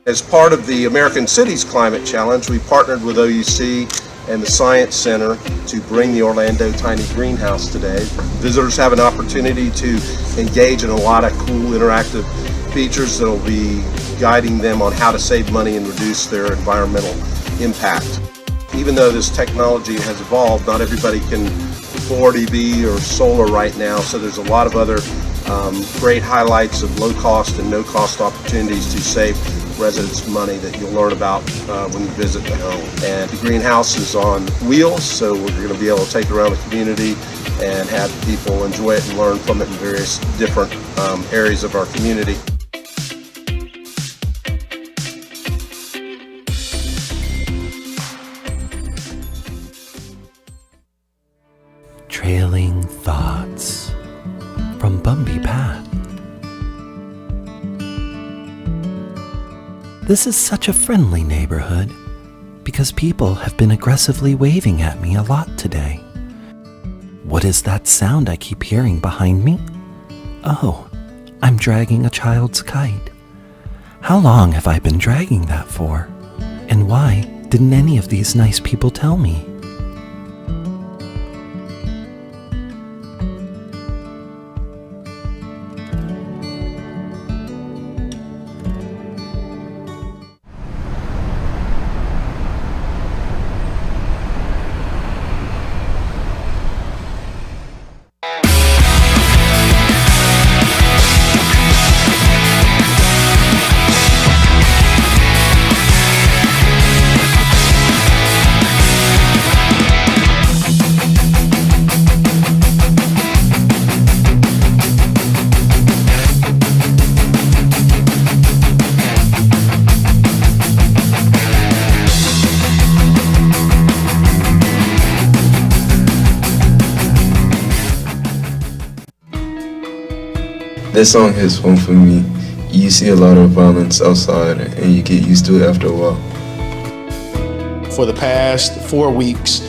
As part of the American Cities Climate Challenge, we partnered with OUC and the Science Center to bring the Orlando Tiny Greenhouse today. Visitors have an opportunity to engage in a lot of cool interactive features that will be guiding them on how to save money and reduce their environmental impact. Even though this technology has evolved, not everybody can afford EV or solar right now, so there's a lot of other great highlights of low cost and no cost opportunities to save residents money that you'll learn about when you visit the home. And the greenhouse is on wheels, so we're going to be able to take it around the community and have people enjoy it and learn from it in various different areas of our community. Trailing Thoughts from Bumby Path. This is such a friendly neighborhood because people have been aggressively waving at me a lot today. What is that sound I keep hearing behind me? Oh, I'm dragging a child's kite. How long have I been dragging that for? And why didn't any of these nice people tell me? This song hits home for me. You see a lot of violence outside and you get used to it after a while. For the past 4 weeks,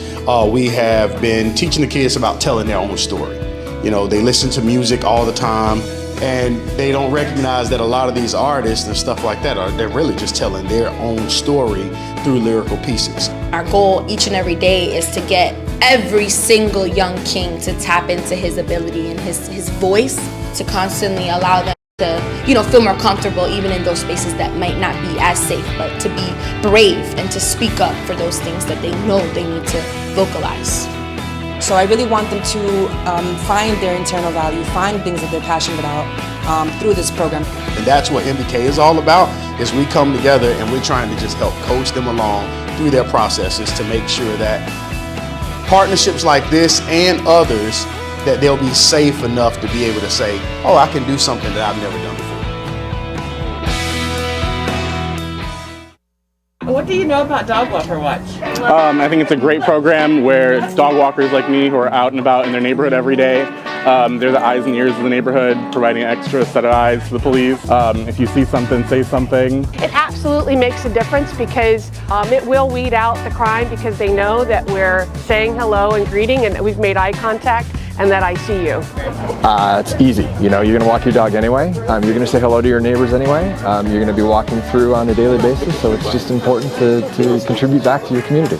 we have been teaching the kids about telling their own story. You know, they listen to music all the time and they don't recognize that a lot of these artists and stuff like that they're really just telling their own story through lyrical pieces. Our goal each and every day is to get every single young king to tap into his ability and his voice, to constantly allow them to, feel more comfortable even in those spaces that might not be as safe, but to be brave and to speak up for those things that they know they need to vocalize. So I really want them to find their internal value, find things that they're passionate about through this program. And that's what MBK is all about, is we come together and we're trying to just help coach them along through their processes to make sure that partnerships like this and others, that they'll be safe enough to be able to say, oh, I can do something that I've never done before. What do you know about Dog Walker Watch? I think it's a great program where it's dog walkers like me who are out and about in their neighborhood every day. They're the eyes and ears of the neighborhood, providing an extra set of eyes to the police. If you see something, say something. It absolutely makes a difference because it will weed out the crime because they know that we're saying hello and greeting and that we've made eye contact and that I see you. It's easy. You're going to walk your dog anyway. You're going to say hello to your neighbors anyway. You're going to be walking through on a daily basis, so it's just important to contribute back to your community.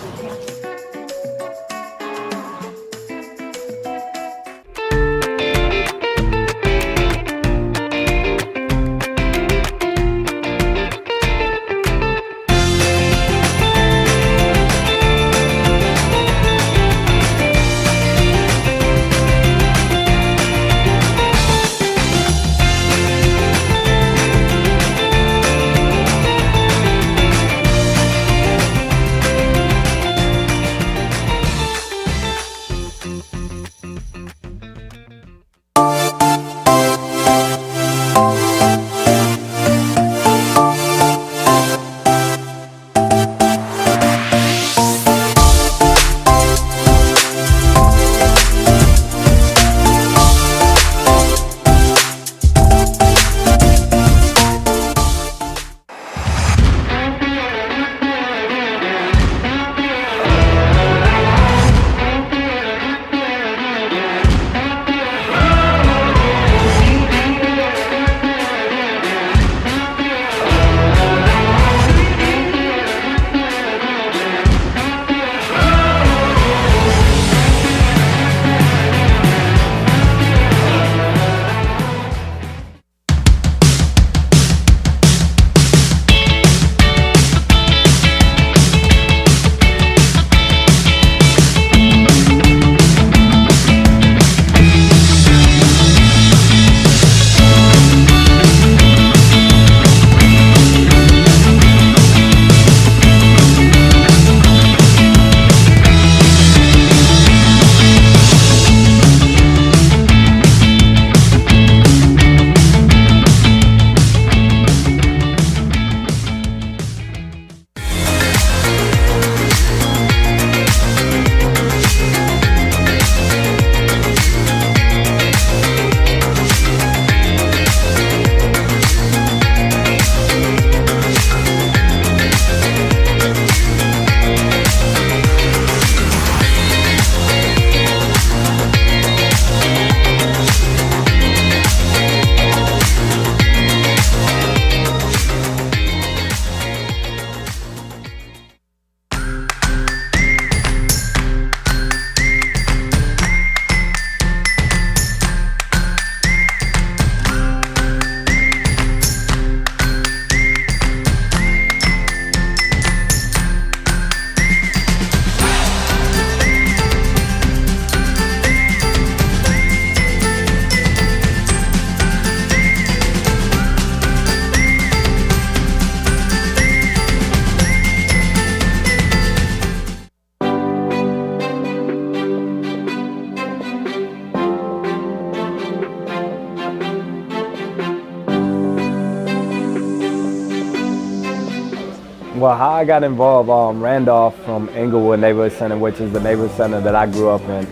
Well, how I got involved, Randolph from Englewood Neighborhood Center, which is the neighborhood center that I grew up in.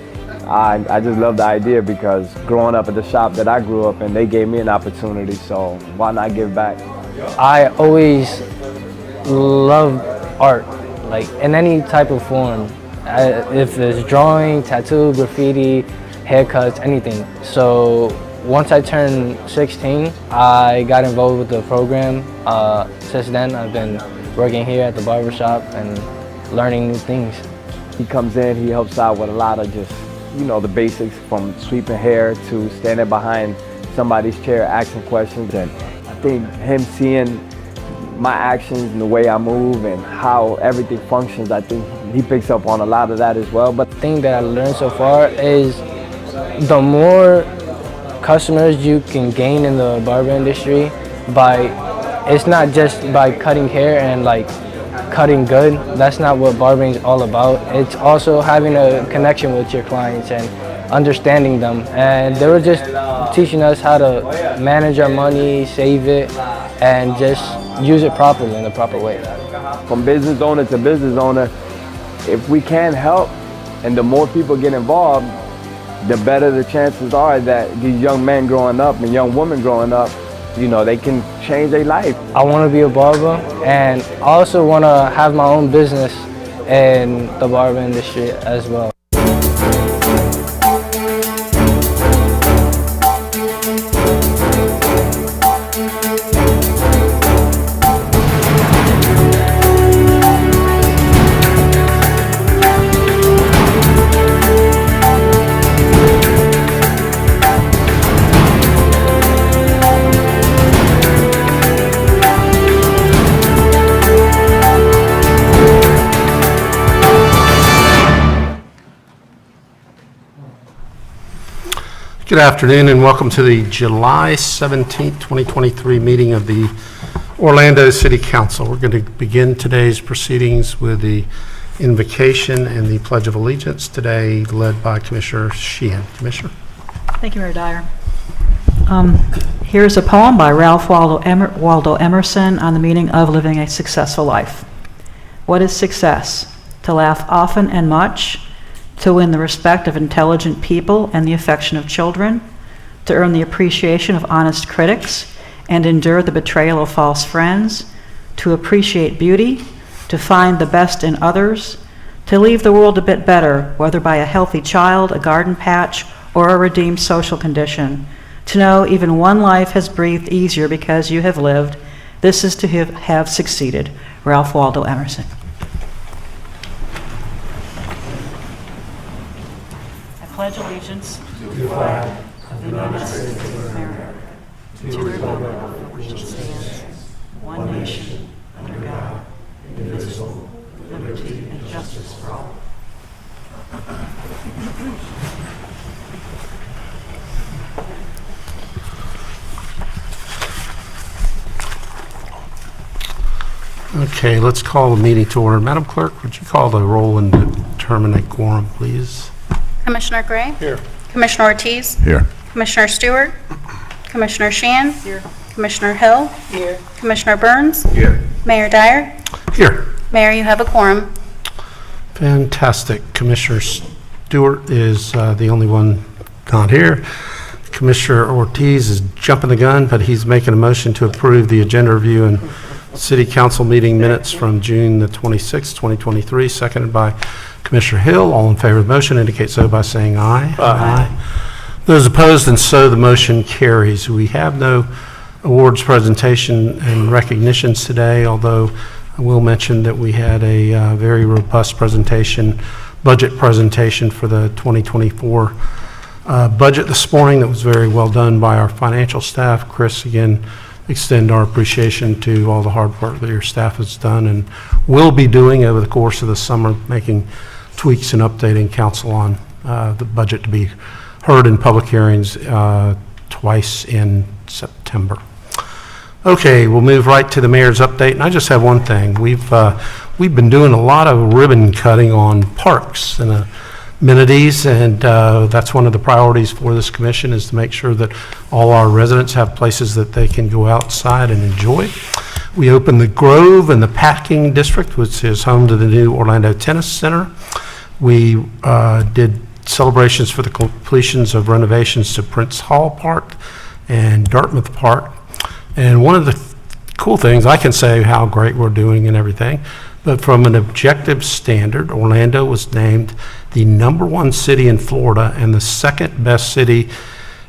I just love the idea because growing up at the shop that I grew up in, they gave me an opportunity, so why not give back? I always loved art, like in any type of form. If it's drawing, tattoo, graffiti, haircuts, anything. So once I turned 16, I got involved with the program. Since then, I've been working here at the barbershop and learning new things. He comes in, he helps out with a lot of just, the basics, from sweeping hair to standing behind somebody's chair asking questions. And I think him seeing my actions and the way I move and how everything functions, I think he picks up on a lot of that as well. But the thing that I learned so far is the more customers you can gain in the barber industry it's not just by cutting hair and like cutting good. That's not what barbering is all about. It's also having a connection with your clients and understanding them. And they were just teaching us how to manage our money, save it, and just use it properly in the proper way. From business owner to business owner, if we can help and the more people get involved, the better the chances are that these young men growing up and young women growing up, they can change their life. I want to be a barber, and I also want to have my own business in the barber industry as well. Good afternoon and welcome to the July 17th, 2023 meeting of the Orlando City Council. We're going to begin today's proceedings with the invocation and the Pledge of Allegiance, today led by Commissioner Sheehan. Commissioner. Thank you, Mayor Dyer. Here's a poem by Ralph Waldo Emerson on the meaning of living a successful life. What is success? To laugh often and much, to win the respect of intelligent people and the affection of children, to earn the appreciation of honest critics and endure the betrayal of false friends, to appreciate beauty, to find the best in others, to leave the world a bit better, whether by a healthy child, a garden patch, or a redeemed social condition, to know even one life has breathed easier because you have lived. This is to have succeeded. Ralph Waldo Emerson. Pledge allegiance to the flag of the United States of America, to the republic for which it stands, one nation, under God, indivisible, with liberty and justice for all. Okay, let's call the meeting to order. Madam Clerk, would you call the roll and determine a quorum, please? Commissioner Gray? Here. Commissioner Ortiz? Here. Commissioner Stewart? Commissioner Sheehan? Here. Commissioner Hill? Here. Commissioner Burns? Here. Mayor Dyer? Here. Mayor, you have a quorum. Fantastic. Commissioner Stewart is the only one not here. Commissioner Ortiz is jumping the gun, but he's making a motion to approve the agenda review and City Council meeting minutes from June the 26th, 2023, seconded by Commissioner Hill. All in favor of the motion indicate so by saying aye. Aye. Those opposed, and so the motion carries. We have no awards presentation and recognitions today, although I will mention that we had a very robust budget presentation for the 2024 budget this morning that was very well done by our financial staff. Chris, again, extend our appreciation to all the hard work that your staff has done and will be doing over the course of the summer, making tweaks and updating council on the budget to be heard in public hearings twice in September. Okay, we'll move right to the mayor's update, and I just have one thing. We've been doing a lot of ribbon cutting on parks and amenities, and that's one of the priorities for this commission, is to make sure that all our residents have places that they can go outside and enjoy. We opened the Grove and the Packing District, which is home to the new Orlando Tennis Center. We did celebrations for the completions of renovations to Prince Hall Park and Dartmouth Park. And one of the cool things, I can say how great we're doing and everything, but from an objective standard, Orlando was named the #1 city in Florida and the second best city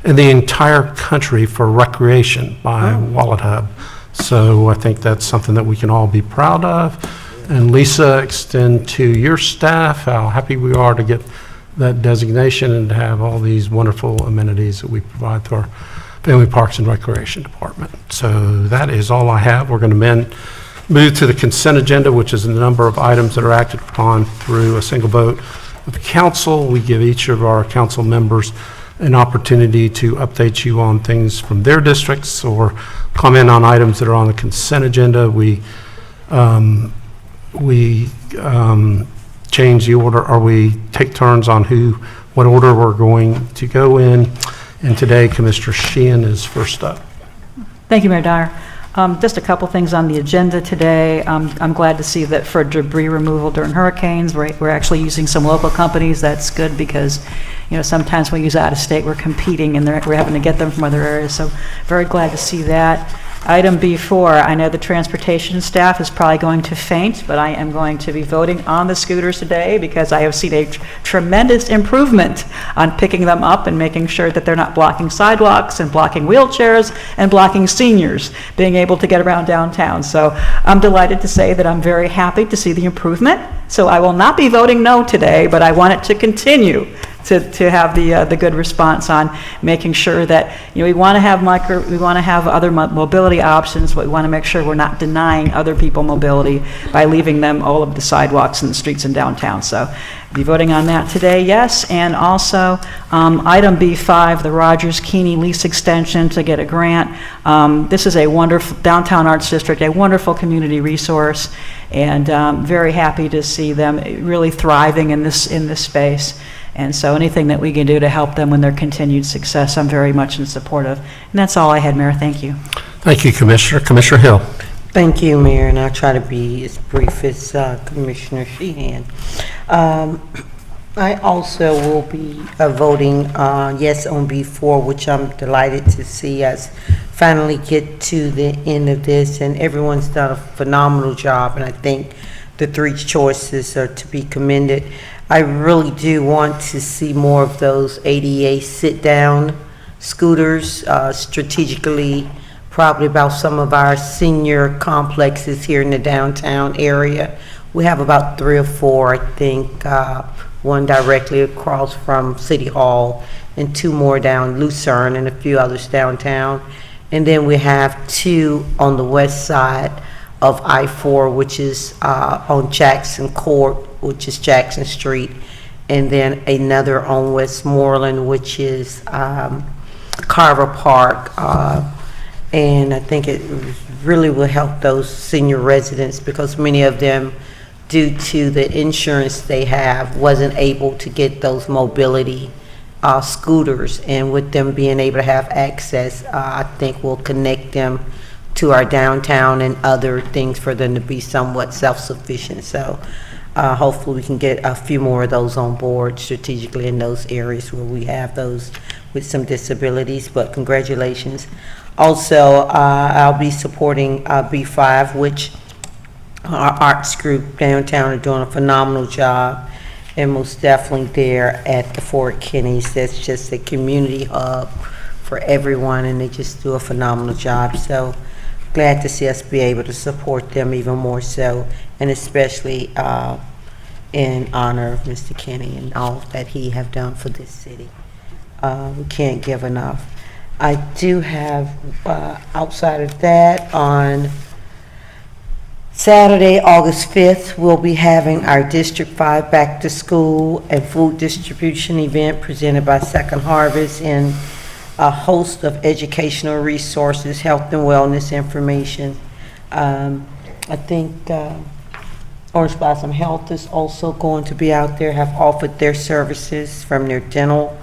in the entire country for recreation by Wallet Hub. So I think that's something that we can all be proud of. And Lisa, extend to your staff how happy we are to get that designation and to have all these wonderful amenities that we provide to our Family Parks and Recreation Department. So that is all I have. We're going to move to the consent agenda, which is a number of items that are acted upon through a single vote of council. We give each of our council members an opportunity to update you on things from their districts or comment on items that are on the consent agenda. We change the order, or we take turns on what order we're going to go in. And today, Commissioner Sheehan is first up. Thank you, Mayor Dyer. Just a couple things on the agenda today. I'm glad to see that for debris removal during hurricanes, we're actually using some local companies. That's good because, sometimes when we use out of state, we're competing and we're having to get them from other areas. So very glad to see that. Item B4, I know the transportation staff is probably going to faint, but I am going to be voting on the scooters today because I have seen a tremendous improvement on picking them up and making sure that they're not blocking sidewalks and blocking wheelchairs and blocking seniors being able to get around downtown. So I'm delighted to say that I'm very happy to see the improvement. So I will not be voting no today, but I want it to continue to have the good response on making sure that we want to have other mobility options, but we want to make sure we're not denying other people mobility by leaving them all of the sidewalks and the streets in downtown. So be voting on that today, yes. And also item B5, the Rogers Keeney lease extension to get a grant. This is a wonderful downtown arts district, a wonderful community resource, and very happy to see them really thriving in this space. And so anything that we can do to help them in their continued success, I'm very much in support of. And that's all I had, Mayor. Thank you. Thank you, Commissioner. Commissioner Hill. Thank you, Mayor, and I'll try to be as brief as Commissioner Sheehan. I also will be voting yes on B4, which I'm delighted to see us finally get to the end of this, and everyone's done a phenomenal job, and I think the three choices are to be commended. I really do want to see more of those ADA sit-down scooters strategically, probably about some of our senior complexes here in the downtown area. We have about 3 or 4, I think, one directly across from City Hall and 2 more down Lucerne and a few others downtown. And then we have 2 on the west side of I-4, which is on Jackson Court, which is Jackson Street, and then another on Westmoreland, which is Carver Park. And I think it really will help those senior residents because many of them, due to the insurance they have, wasn't able to get those mobility scooters. And with them being able to have access, I think will connect them to our downtown and other things for them to be somewhat self-sufficient. So hopefully we can get a few more of those on board strategically in those areas where we have those with some disabilities, but congratulations. Also, I'll be supporting B5, which our arts group downtown are doing a phenomenal job, and most definitely there at the Fort Kenny's. That's just a community hub for everyone, and they just do a phenomenal job. So glad to see us be able to support them even more so, and especially in honor of Mr. Kenny and all that he have done for this city. We can't give enough. I do have, outside of that, on Saturday, August 5th, we'll be having our District 5 Back to School and Food Distribution event presented by Second Harvest, and a host of educational resources, health and wellness information. I think Orange Blossom Health is also going to be out there, have offered their services from their dental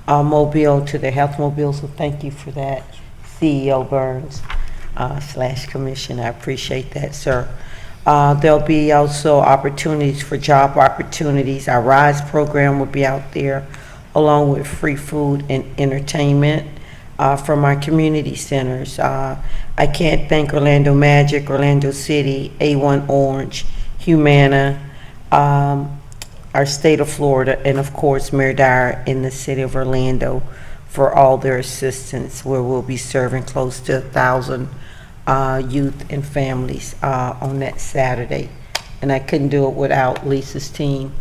mobile to their health mobile, so thank you for that, CEO Burns. slash commission. I appreciate that, sir. There'll be also opportunities for job opportunities. Our RISE program will be out there, along with free food and entertainment from our community centers. I can't thank Orlando Magic, Orlando City, A1 Orange, Humana, our state of Florida, and of course Mayor Dyer in the city of Orlando for all their assistance, where we'll be serving close to 1,000 youth and families on that Saturday. And I couldn't do it without Lisa's team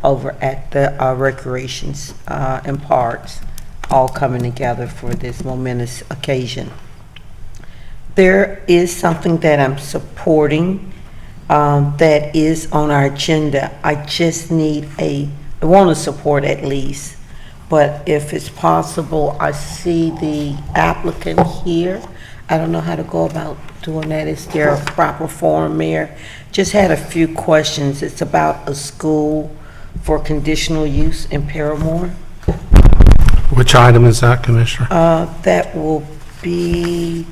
over at the recreations and parks, all coming together for this momentous occasion. There is something that I'm supporting that is on our agenda. I just need I want to support at least, but if it's possible, I see the applicant here. I don't know how to go about doing that. Is there a proper form, Mayor? Just had a few questions. It's about a school for conditional use in Paramore. Which item is that, Commissioner? That will be,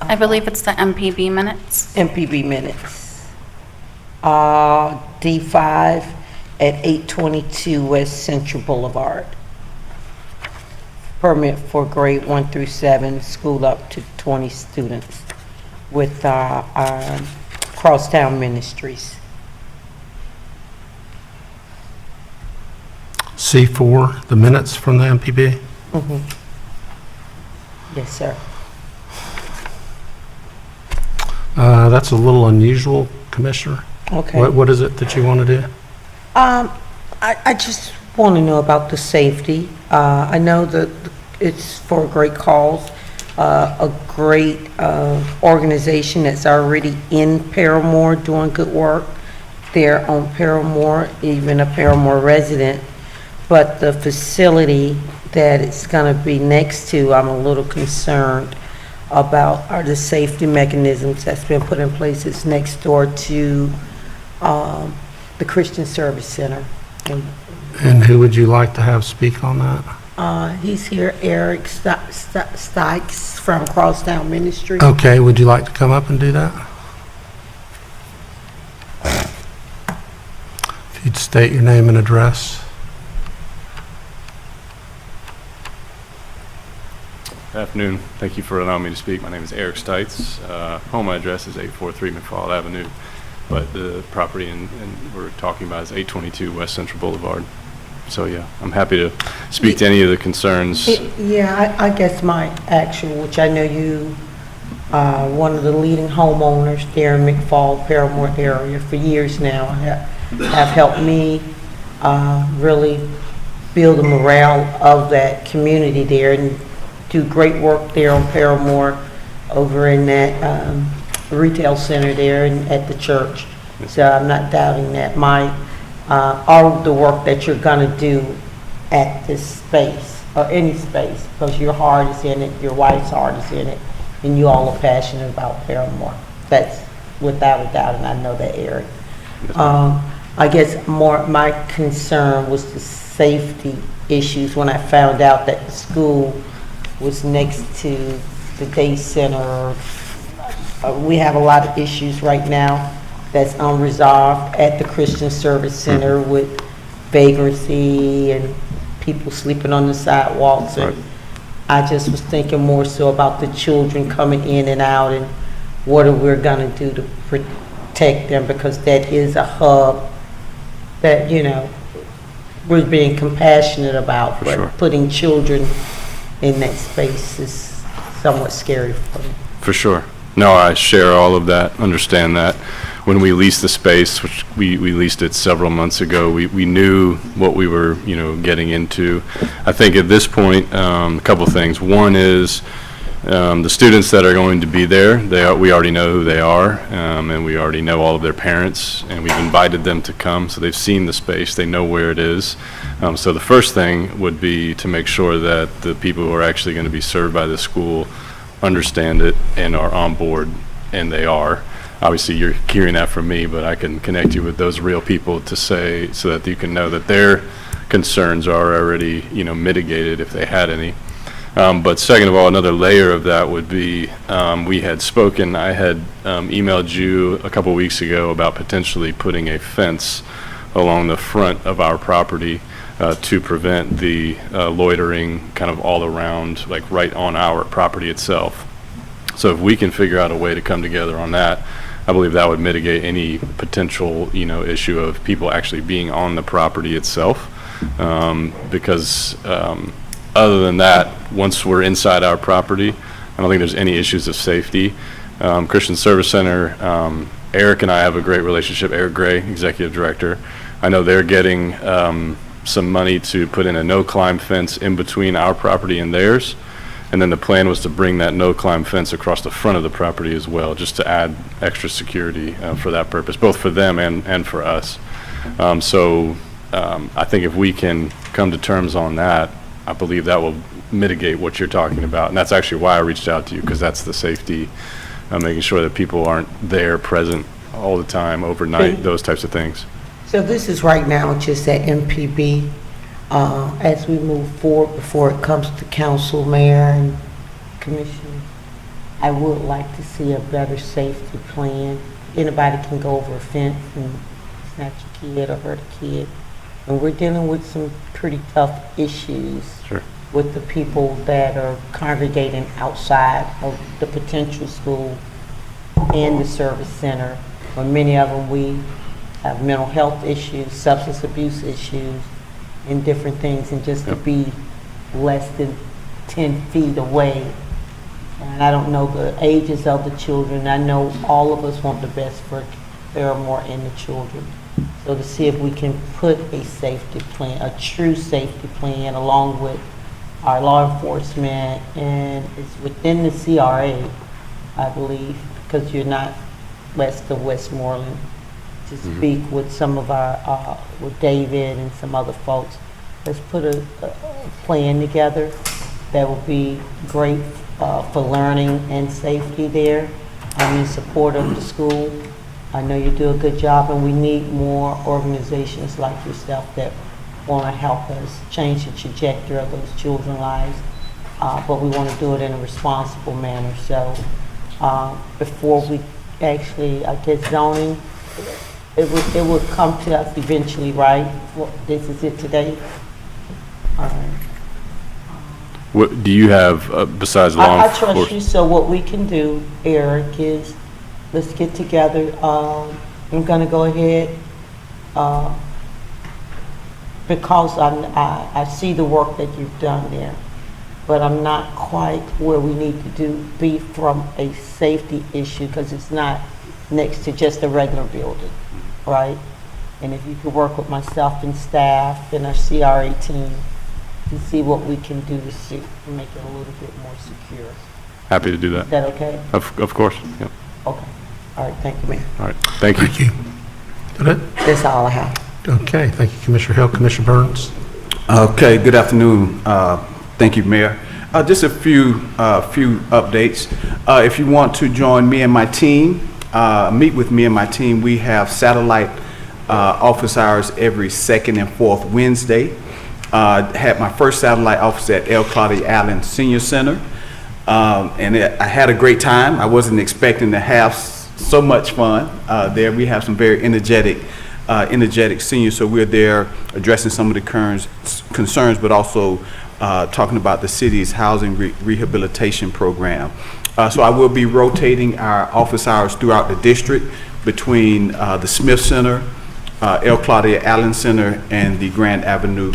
I believe it's the MPB minutes. MPB minutes. D5 at 822 West Central Boulevard. Permit for grade 1 through 7, school up to 20 students with Crosstown Ministries. C4, the minutes from the MPB? Yes, sir. That's a little unusual, Commissioner. Okay. What is it that you want to do? I just want to know about the safety. I know that it's for a great cause, a great organization that's already in Paramore doing good work there on Paramore, even a Paramore resident. But the facility that it's going to be next to, I'm a little concerned about are the safety mechanisms that's been put in place. It's next door to the Christian Service Center. And who would you like to have speak on that? He's here, Eric Stykes from Crosstown Ministry. Okay, would you like to come up and do that? If you'd state your name and address. Good afternoon. Thank you for allowing me to speak. My name is Eric Stites. Home address is 843 McFall Avenue, but the property and we're talking about is 822 West Central Boulevard. So yeah, I'm happy to speak to any of the concerns. Yeah, I guess my actual, which I know you, one of the leading homeowners there in McFall, Paramore area for years now, have helped me really build the morale of that community there and do great work there on Paramore over in that retail center there and at the church. So I'm not doubting that. All of the work that you're gonna do at this space, or any space, because your heart is in it, your wife's heart is in it, and you all are passionate about Paramore. That's without a doubt, and I know that, Eric. I guess my concern was the safety issues when I found out that the school was next to the day center. We have a lot of issues right now that's unresolved at the Christian Service Center with vagrancy and people sleeping on the sidewalks. And I just was thinking more so about the children coming in and out and what are we gonna do to protect them, because that is a hub that, you know, we're being compassionate about, but putting children in that space is somewhat scary for them. For sure. No, I share all of that, understand that. When we leased the space, which we leased it several months ago, we knew what we were, getting into. I think at this point, a couple of things. One is the students that are going to be there, we already know who they are, and we already know all of their parents, and we've invited them to come, so they've seen the space, they know where it is. So the first thing would be to make sure that the people who are actually going to be served by the school understand it and are on board, and they are. Obviously, you're hearing that from me, but I can connect you with those real people to say, so that you can know that their concerns are already, mitigated if they had any. But second of all, another layer of that would be, I had emailed you a couple weeks ago about potentially putting a fence along the front of our property to prevent the loitering kind of all around, like right on our property itself. So if we can figure out a way to come together on that, I believe that would mitigate any potential, issue of people actually being on the property itself. Because other than that, once we're inside our property, I don't think there's any issues of safety. Christian Service Center, Eric and I have a great relationship. Eric Gray, Executive Director. I know they're getting some money to put in a no-climb fence in between our property and theirs. And then the plan was to bring that no-climb fence across the front of the property as well, just to add extra security for that purpose, both for them and for us. I think if we can come to terms on that, I believe that will mitigate what you're talking about. And that's actually why I reached out to you, because that's the safety, making sure that people aren't there present all the time, overnight, those types of things. So this is right now just at MPB. As we move forward, before it comes to council, mayor, and commission, I would like to see a better safety plan. Anybody can go over a fence and snatch a kid or hurt a kid. And we're dealing with some pretty tough issues with the people that are congregating outside of the potential school and the service center. For many of them, we have mental health issues, substance abuse issues, and different things, and just to be less than 10 feet away. And I don't know the ages of the children. I know all of us want the best for Fairmore and the children. So to see if we can put a safety plan, a true safety plan, along with our law enforcement, and it's within the CRA, I believe, because you're not west of Westmoreland, to speak with some of our, with David and some other folks. Let's put a plan together that will be great for learning and safety there. I'm in support of the school. I know you do a good job, and we need more organizations like yourself that want to help us change the trajectory of those children's lives, but we want to do it in a responsible manner. So before we actually get zoning, it would come to us eventually, right? Well, this is it today. All right. What do you have besides law I enforcement? trust you, so what we can do, Eric, is let's get together. I'm gonna go ahead, because I see the work that you've done there, but I'm not quite where we need to be from a safety issue, because it's not next to just a regular building, right? And if you could work with myself and staff and our CRA team to see what we can do to make it a little bit more secure. Happy to do that. Is that okay? Of course, yeah. Okay. All right, thank you, Mayor. All right, thank you. Thank you. That it? That's all I have. Okay, thank you, Commissioner Hill. Commissioner Burns? Okay, good afternoon. Thank you, Mayor. Just a few updates. If you want to join me and my team, meet with me and my team, we have satellite office hours every second and fourth Wednesday. Had my first satellite office at L. Claudia Allen Senior Center, and I had a great time. I wasn't expecting to have so much fun there. We have some very energetic seniors, so we're there addressing some of the concerns, but also talking about the city's housing rehabilitation program. So I will be rotating our office hours throughout the district between the Smith Center, L. Claudia Allen Center, and the Grand Avenue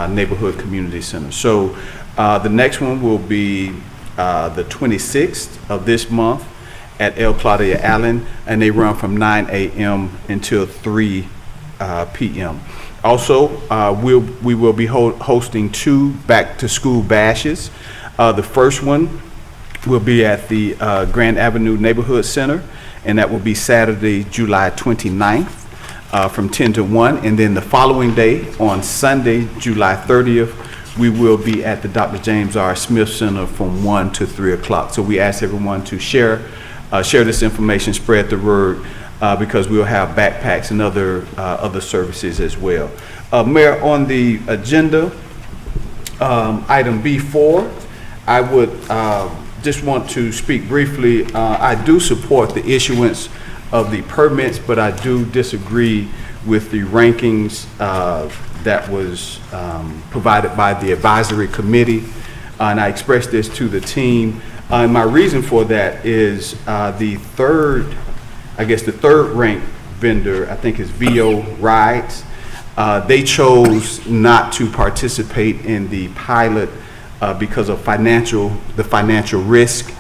Neighborhood Community Center. So the next one will be the 26th of this month at L. Claudia Allen, and they run from 9 a.m. until 3 p.m. Also, we will be hosting 2 back-to-school bashes. The first one will be at the Grand Avenue Neighborhood Center, and that will be Saturday, July 29th. From 10 to 1, and then the following day, on Sunday, July 30th, we will be at the Dr. James R. Smith Center from 1 to 3 o'clock. So we ask everyone to share this information, spread the word, because we'll have backpacks and other services as well. Mayor, on the agenda, item B4, I would just want to speak briefly. I do support the issuance of the permits, but I do disagree with the rankings that was provided by the advisory committee. And I expressed this to the team. And my reason for that is the third ranked vendor, I think is VO Rides. They chose not to participate in the pilot because of the financial risk.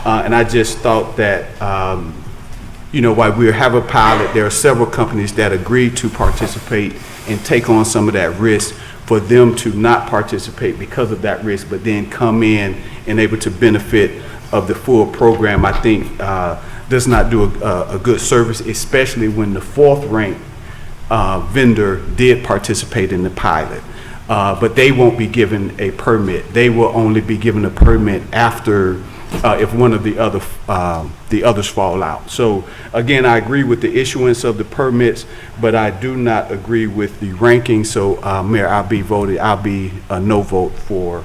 And I just thought that, while we have a pilot, there are several companies that agreed to participate and take on some of that risk. For them to not participate because of that risk, but then come in and able to benefit of the full program, I think does not do a good service, especially when the fourth ranked vendor did participate in the pilot. But they won't be given a permit. They will only be given a permit after if one of the others fall out. So again, I agree with the issuance of the permits, but I do not agree with the ranking. So Mayor, I'll be a no vote for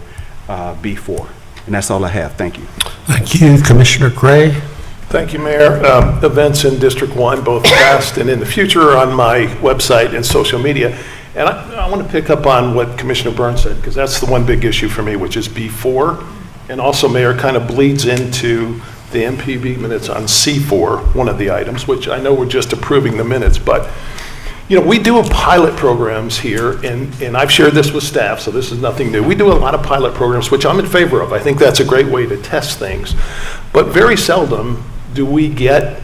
B4. And that's all I have. Thank you. Thank you, Commissioner Gray. Thank you, Mayor. Events in District 1, both past and in the future, are on my website and social media. And I want to pick up on what Commissioner Burns said, because that's the one big issue for me, which is B4. And also, Mayor, kind of bleeds into the MPB minutes on C4, one of the items, which I know we're just approving the minutes, but we do pilot programs here, and I've shared this with staff, so this is nothing new. We do a lot of pilot programs, which I'm in favor of. I think that's a great way to test things. But very seldom do we get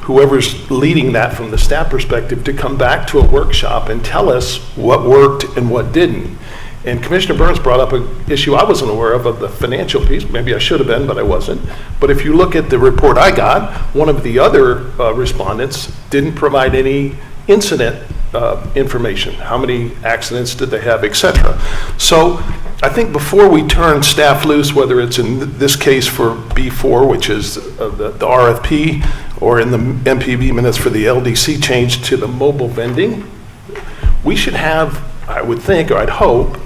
whoever's leading that from the staff perspective to come back to a workshop and tell us what worked and what didn't. And Commissioner Burns brought up an issue I wasn't aware of the financial piece. Maybe I should have been, but I wasn't. But if you look at the report I got, one of the other respondents didn't provide any incident information. How many accidents did they have, et cetera. So I think before we turn staff loose, whether it's in this case for B4, which is the RFP, or in the MPB minutes for the LDC change to the mobile vending, we should have, I would think, or I'd hope,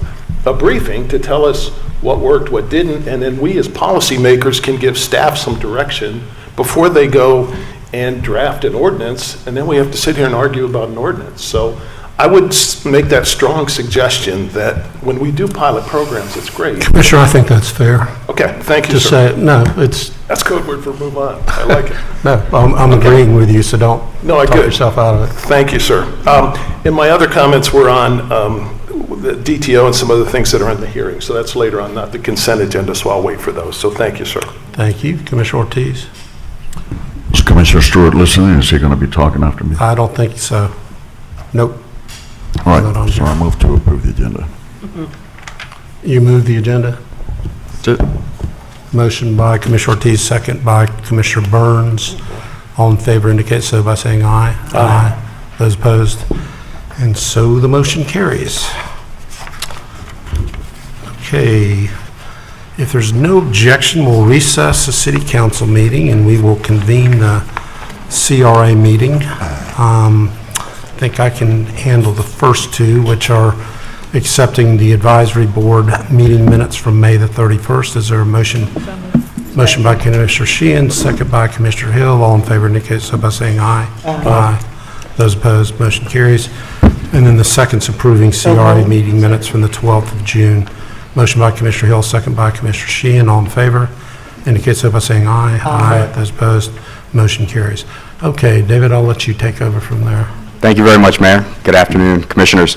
a briefing to tell us what worked, what didn't, and then we as policymakers can give staff some direction before they go and draft an ordinance, and then we have to sit here and argue about an ordinance. So I would make that strong suggestion that when we do pilot programs, it's great. Commissioner, I think that's fair. Okay, thank you, To sir. say, no, That's code word for move on. I like it. no, I'm agreeing with you, so don't talk good. yourself out of it. Thank you, sir. And my other comments were on the DTO and some other things that are in the hearing. So that's later on, not the consent agenda, so I'll wait for those. So thank you, sir. Thank you. Commissioner Ortiz? Is Commissioner Stewart listening? Is he going to be talking after me? I don't think so. Nope. All right, so I move to approve the agenda. You move the agenda? That's it. Motion by Commissioner Ortiz, second by Commissioner Burns. All in favor indicate so by saying aye. Aye. Those opposed? And so the motion carries. Okay. If there's no objection, we'll recess the city council meeting and we will convene the CRA meeting. I think I can handle the first two, which are accepting the advisory board meeting minutes from May the 31st. Is there a motion? Motion by Commissioner Sheehan, second by Commissioner Hill. All in favor indicate so by saying aye. Aye. Those opposed, motion carries. And then the second's approving CRA meeting minutes from the 12th of June. Motion by Commissioner Hill, second by Commissioner Sheehan. All in favor indicate so by saying aye. Aye. Those opposed, motion carries. Okay, David, I'll let you take over from there. Thank you very much, Mayor. Good afternoon, Commissioners.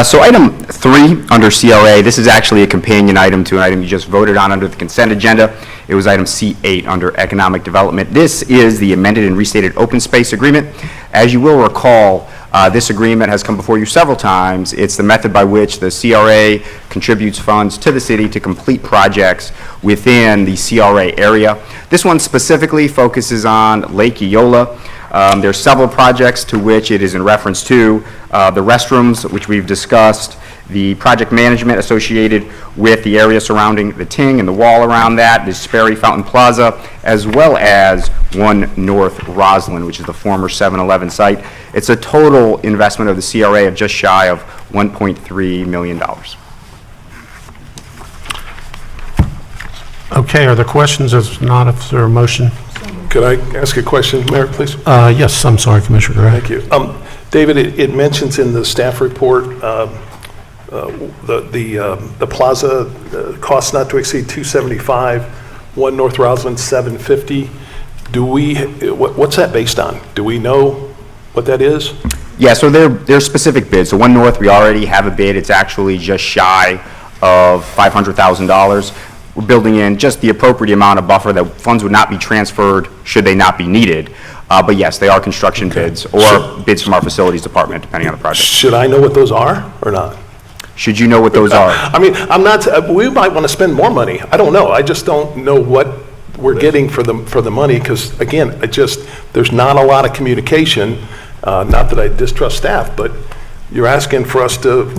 So item 3 under CRA, this is actually a companion item to an item you just voted on under the consent agenda. It was item C8 under economic development. This is the amended and restated open space agreement. As you will recall, this agreement has come before you several times. It's the method by which the CRA contributes funds to the city to complete projects within the CRA area. This one specifically focuses on Lake Eola. There are several projects to which it is in reference to. The restrooms, which we've discussed, the project management associated with the area surrounding the Ting and the wall around that, the Sperry Fountain Plaza, as well as 1 North Roslyn, which is the former 7-Eleven site. It's a total investment of the CRA of just shy of $1.3 million. Okay, are there questions? If not, if there a motion? Could I ask a question, Mayor, please? Yes, I'm sorry, Commissioner Gray. Thank you. David, it mentions in the staff report the plaza cost not to exceed $275, 1 North Roslyn 750. What's that based on? Do we know what that is? Yeah, so they're specific bids. So 1 North, we already have a bid. It's actually just shy of $500,000. We're building in just the appropriate amount of buffer that funds would not be transferred should they not be needed. But yes, they are construction bids or bids from our facilities department, depending on the project. Should I know what those are or not? Should you know what those are? I mean, we might want to spend more money. I don't know. I just don't know what we're getting for the money because, again, there's not a lot of communication. Not that I distrust staff, but you're asking for us to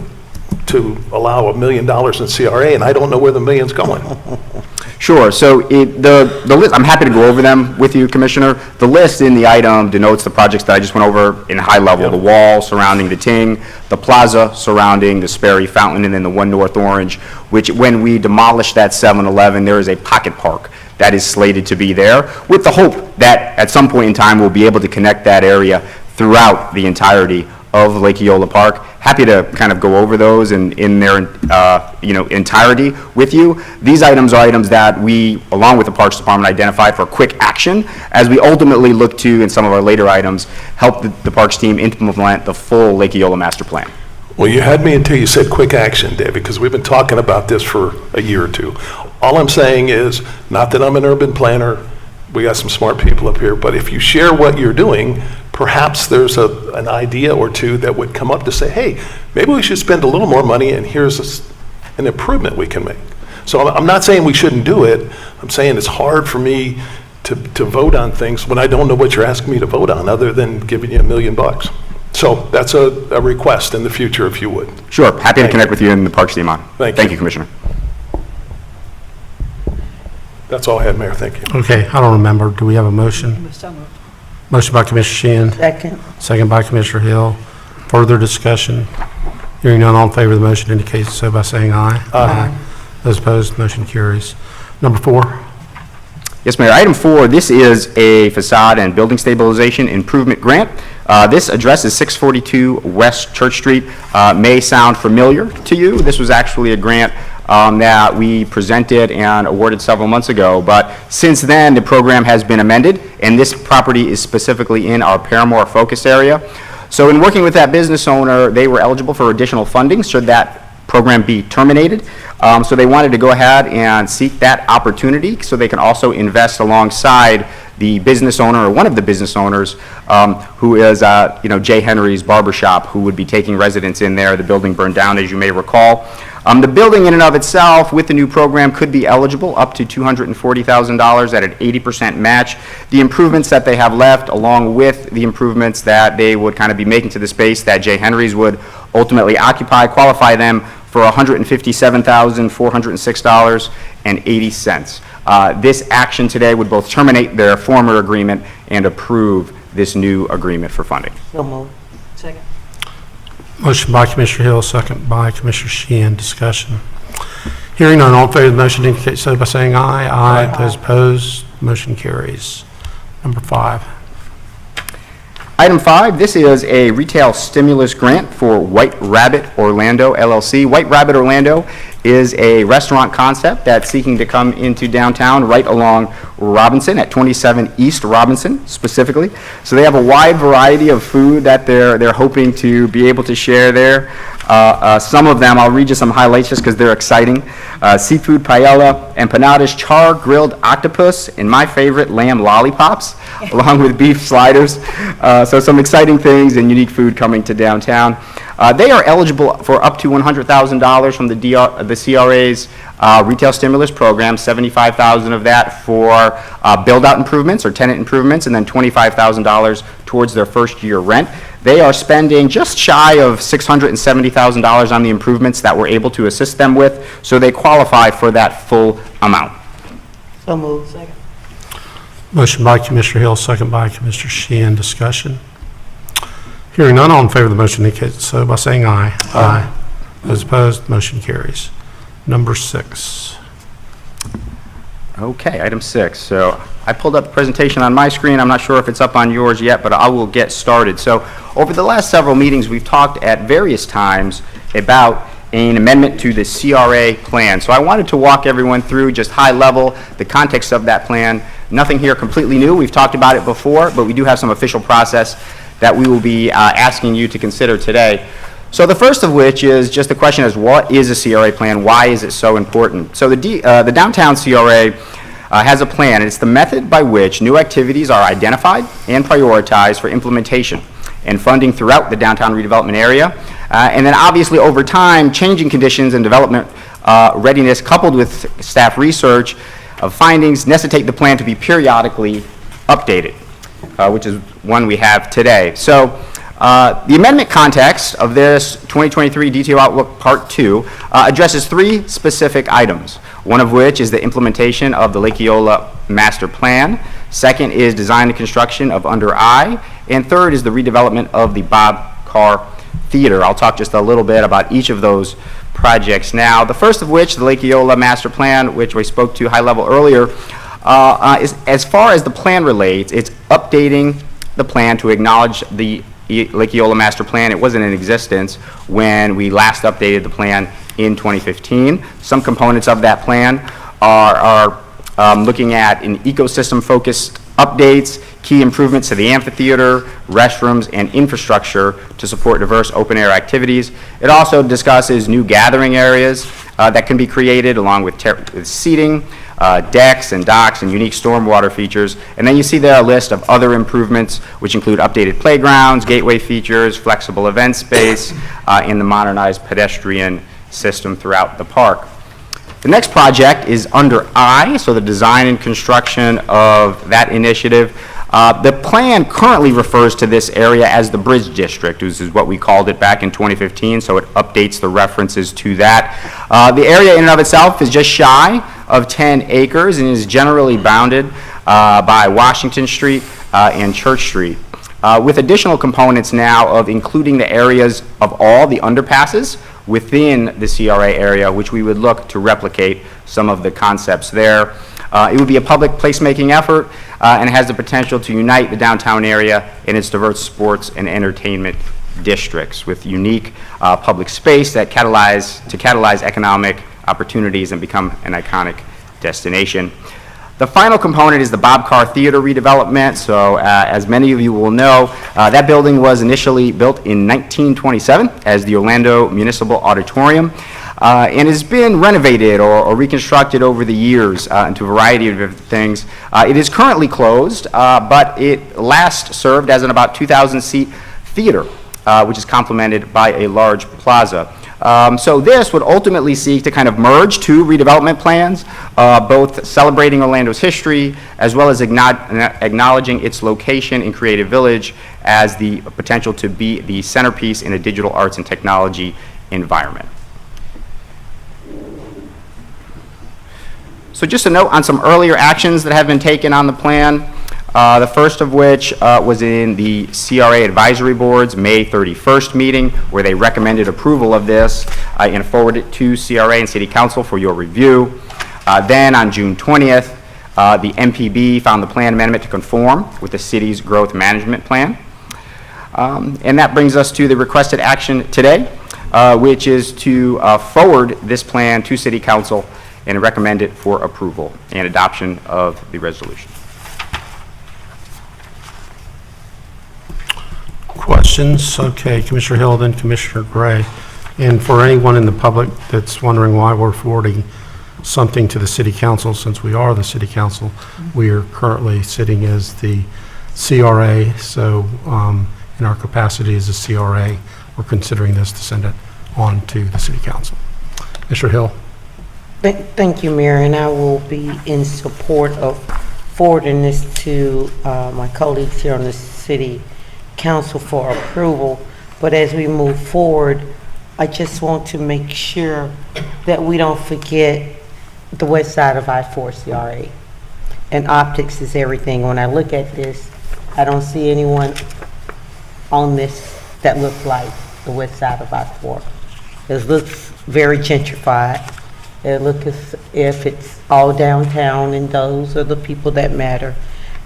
allow $1 million in CRA, and I don't know where the million's going. Sure. So the list, I'm happy to go over them with you, Commissioner. The list in the item denotes the projects that I just went over in high level. Yep. The wall surrounding the Ting, the plaza surrounding the Sperry Fountain, and then the 1 North Orange, which when we demolish that 7-Eleven, there is a pocket park that is slated to be there with the hope that at some point in time we'll be able to connect that area throughout the entirety of Lake Eola Park. Happy to kind of go over those in their entirety with you. These items are items that we, along with the Parks Department, identified for quick action as we ultimately look to, in some of our later items, help the Parks team implement the full Lake Eola Master Plan. Well, you had me until you said quick action, David, because we've been talking about this for a year or two. All I'm saying is, not that I'm an urban planner, we got some smart people up here, but if you share what you're doing, perhaps there's an idea or two that would come up to say, hey, maybe we should spend a little more money and here's an improvement we can make. So I'm not saying we shouldn't do it. I'm saying it's hard for me to vote on things when I don't know what you're asking me to vote on other than giving you $1 million. So that's a request in the future if you would. Sure. Happy to connect with you in the Parks team on. Thank you, Commissioner. That's all I had, Mayor. Thank you. Okay, I don't remember. Do we have a motion? Motion by Commissioner Sheehan. Second. Second by Commissioner Hill. Further discussion? Hearing none, all in favor of the motion indicate so by saying aye. Aye. Those opposed, motion carries. Number 4. Yes, Mayor. Item 4, this is a facade and building stabilization improvement grant. This addresses 642 West Church Street. May sound familiar to you. This was actually a grant that we presented and awarded several months ago, but since then the program has been amended, and this property is specifically in our Paramore focus area. So in working with that business owner, they were eligible for additional funding should that program be terminated. So they wanted to go ahead and seek that opportunity so they can also invest alongside the business owner or one of the business owners who is Jay Henry's Barbershop, who would be taking residence in there. The building burned down, as you may recall. The building in and of itself with the new program could be eligible up to $240,000 at an 80% match. The improvements that they have left, along with the improvements that they would kind of be making to the space that Jay Henry's would ultimately occupy, qualify them for $157,406.80. This action today would both terminate their former agreement and approve this new agreement for funding. So moved. Second. Motion by Commissioner Hill, second by Commissioner Sheehan. Discussion. Hearing none, all in favor of the motion indicate so by saying aye. Aye. Those opposed, motion carries. Number 5. Item 5, this is a retail stimulus grant for White Rabbit Orlando, LLC. White Rabbit Orlando is a restaurant concept that's seeking to come into downtown right along Robinson at 27 East Robinson specifically. So they have a wide variety of food that they're hoping to be able to share there. Some of them, I'll read you some highlights just because they're exciting. Seafood paella, empanadas, char grilled octopus, and my favorite, lamb lollipops, along with beef sliders. So some exciting things and unique food coming to downtown. They are eligible for up to $100,000 from the CRA's retail stimulus program, $75,000 of that for build-out improvements or tenant improvements, and then $25,000 towards their first year rent. They are spending just shy of $670,000 on the improvements that we're able to assist them with, so they qualify for that full amount. So moved. Second. Motion by Commissioner Hill, second by Commissioner Sheehan. Discussion. Hearing none, all in favor of the motion indicate so by saying aye. Aye. Those opposed, motion carries. Number 6. Okay, item 6. So I pulled up the presentation on my screen. I'm not sure if it's up on yours yet, but I will get started. So over the last several meetings, we've talked at various times about an amendment to the CRA plan. So I wanted to walk everyone through just high level, the context of that plan. Nothing here completely new. We've talked about it before, but we do have some official process that we will be asking you to consider today. So the first of which is just the question is, what is a CRA plan? Why is it so important? So the downtown CRA has a plan, and it's the method by which new activities are identified and prioritized for implementation and funding throughout the downtown redevelopment area. And then obviously over time, changing conditions and development readiness coupled with staff research of findings necessitate the plan to be periodically updated, which is one we have today. So the amendment context of this 2023 DTO Outlook Part 2 addresses 3 specific items, one of which is the implementation of the Lake Eola Master Plan, second is design and construction of Under I, and third is the redevelopment of the Bob Carr Theater. I'll talk just a little bit about each of those projects now. The first of which, the Lake Eola Master Plan, which we spoke to high level earlier, is, as far as the plan relates, it's updating the plan to acknowledge the Lake Eola Master Plan. It wasn't in existence when we last updated the plan in 2015. Some components of that plan are looking at an ecosystem-focused updates, key improvements to the amphitheater, restrooms, and infrastructure to support diverse open-air activities. It also discusses new gathering areas that can be created along with seating, decks and docks, and unique stormwater features. And then you see there a list of other improvements, which include updated playgrounds, gateway features, flexible event space, and the modernized pedestrian system throughout the park. The next project is Under I, so the design and construction of that initiative. The plan currently refers to this area as the Bridge District, which is what we called it back in 2015, so it updates the references to that. The area in and of itself is just shy of 10 acres and is generally bounded by Washington Street and Church Street, with additional components now of including the areas of all the underpasses within the CRA area, which we would look to replicate some of the concepts there. It would be a public placemaking effort and has the potential to unite the downtown area and its diverse sports and entertainment districts with unique public space that catalyze economic opportunities and become an iconic destination. The final component is the Bob Carr Theater redevelopment. So as many of you will know, that building was initially built in 1927 as the Orlando Municipal Auditorium and has been renovated or reconstructed over the years into a variety of different things. It is currently closed, but it last served as an about 2,000-seat theater, which is complemented by a large plaza. So this would ultimately seek to kind of merge 2 redevelopment plans, both celebrating Orlando's history as well as acknowledging its location in Creative Village as the potential to be the centerpiece in a digital arts and technology environment. So just a note on some earlier actions that have been taken on the plan. The first of which was in the CRA Advisory Board's May 31st meeting, where they recommended approval of this and forwarded it to CRA and City Council for your review. Then on June 20th, the MPB found the plan amendment to conform with the city's growth management plan. And that brings us to the requested action today, which is to forward this plan to City Council and recommend it for approval and adoption of the resolution. Questions? Okay, Commissioner Hill, then Commissioner Gray. And for anyone in the public that's wondering why we're forwarding something to the City Council, since we are the City Council, we are currently sitting as the CRA, so in our capacity as a CRA, we're considering this to send it on to the City Council. Mr. Hill. Thank you, Mayor, and I will be in support of forwarding this to my colleagues here on the City Council for approval. But as we move forward, I just want to make sure that we don't forget the west side of I-4 CRA. And optics is everything. When I look at this, I don't see anyone on this that looks like the west side of I-4. It looks very gentrified. and look if it's all downtown, and those are the people that matter.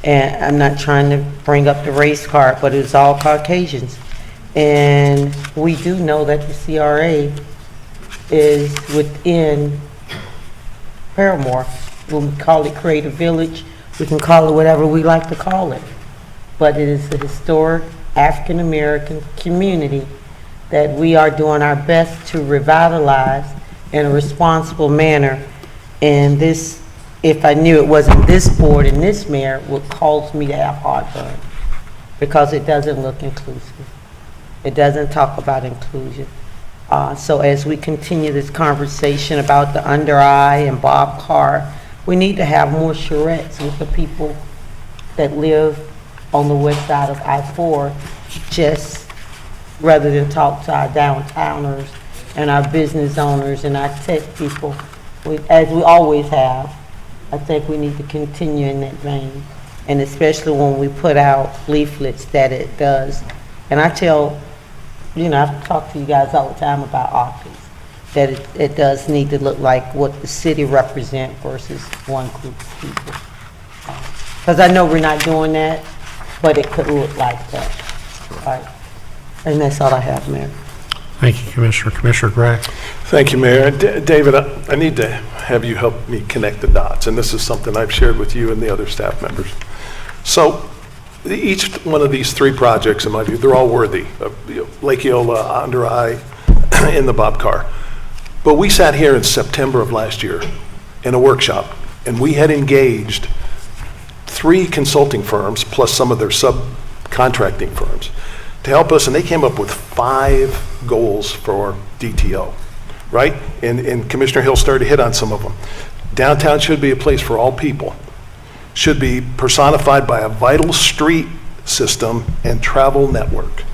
And I'm not trying to bring up the race card, but it's all Caucasians. And we do know that the CRA is within Paramore. When we call it Creative Village, we can call it whatever we like to call it. But it is a historic African-American community that we are doing our best to revitalize in a responsible manner. And this, if I knew it wasn't this board and this mayor, would cause me to have heartburn, because it doesn't look inclusive. It doesn't talk about inclusion. So as we continue this conversation about the under eye and Bob Carr, we need to have more charrettes with the people that live on the west side of I-4, just rather than talk to our downtowners and our business owners and our tech people. As we always have, I think we need to continue in that vein. And especially when we put out leaflets, that it does. And I tell, I've talked to you guys all the time about optics, that it does need to look like what the city represents versus one group of people. Because I know we're not doing that, but it could look like that. Right. And that's all I have, Mayor. Thank you, Commissioner. Commissioner Gray. Thank you, Mayor. David, I need to have you help me connect the dots, and this is something I've shared with you and the other staff members. So each one of these three projects, in my view, they're all worthy. Lake Eola, Under Eye, and the Bob Carr. But we sat here in September of last year in a workshop, and we had engaged 3 consulting firms plus some of their subcontracting firms to help us, and they came up with 5 goals for DTO, right? And Commissioner Hill started to hit on some of them. Downtown should be a place for all people, should be personified by a vital street system and travel network.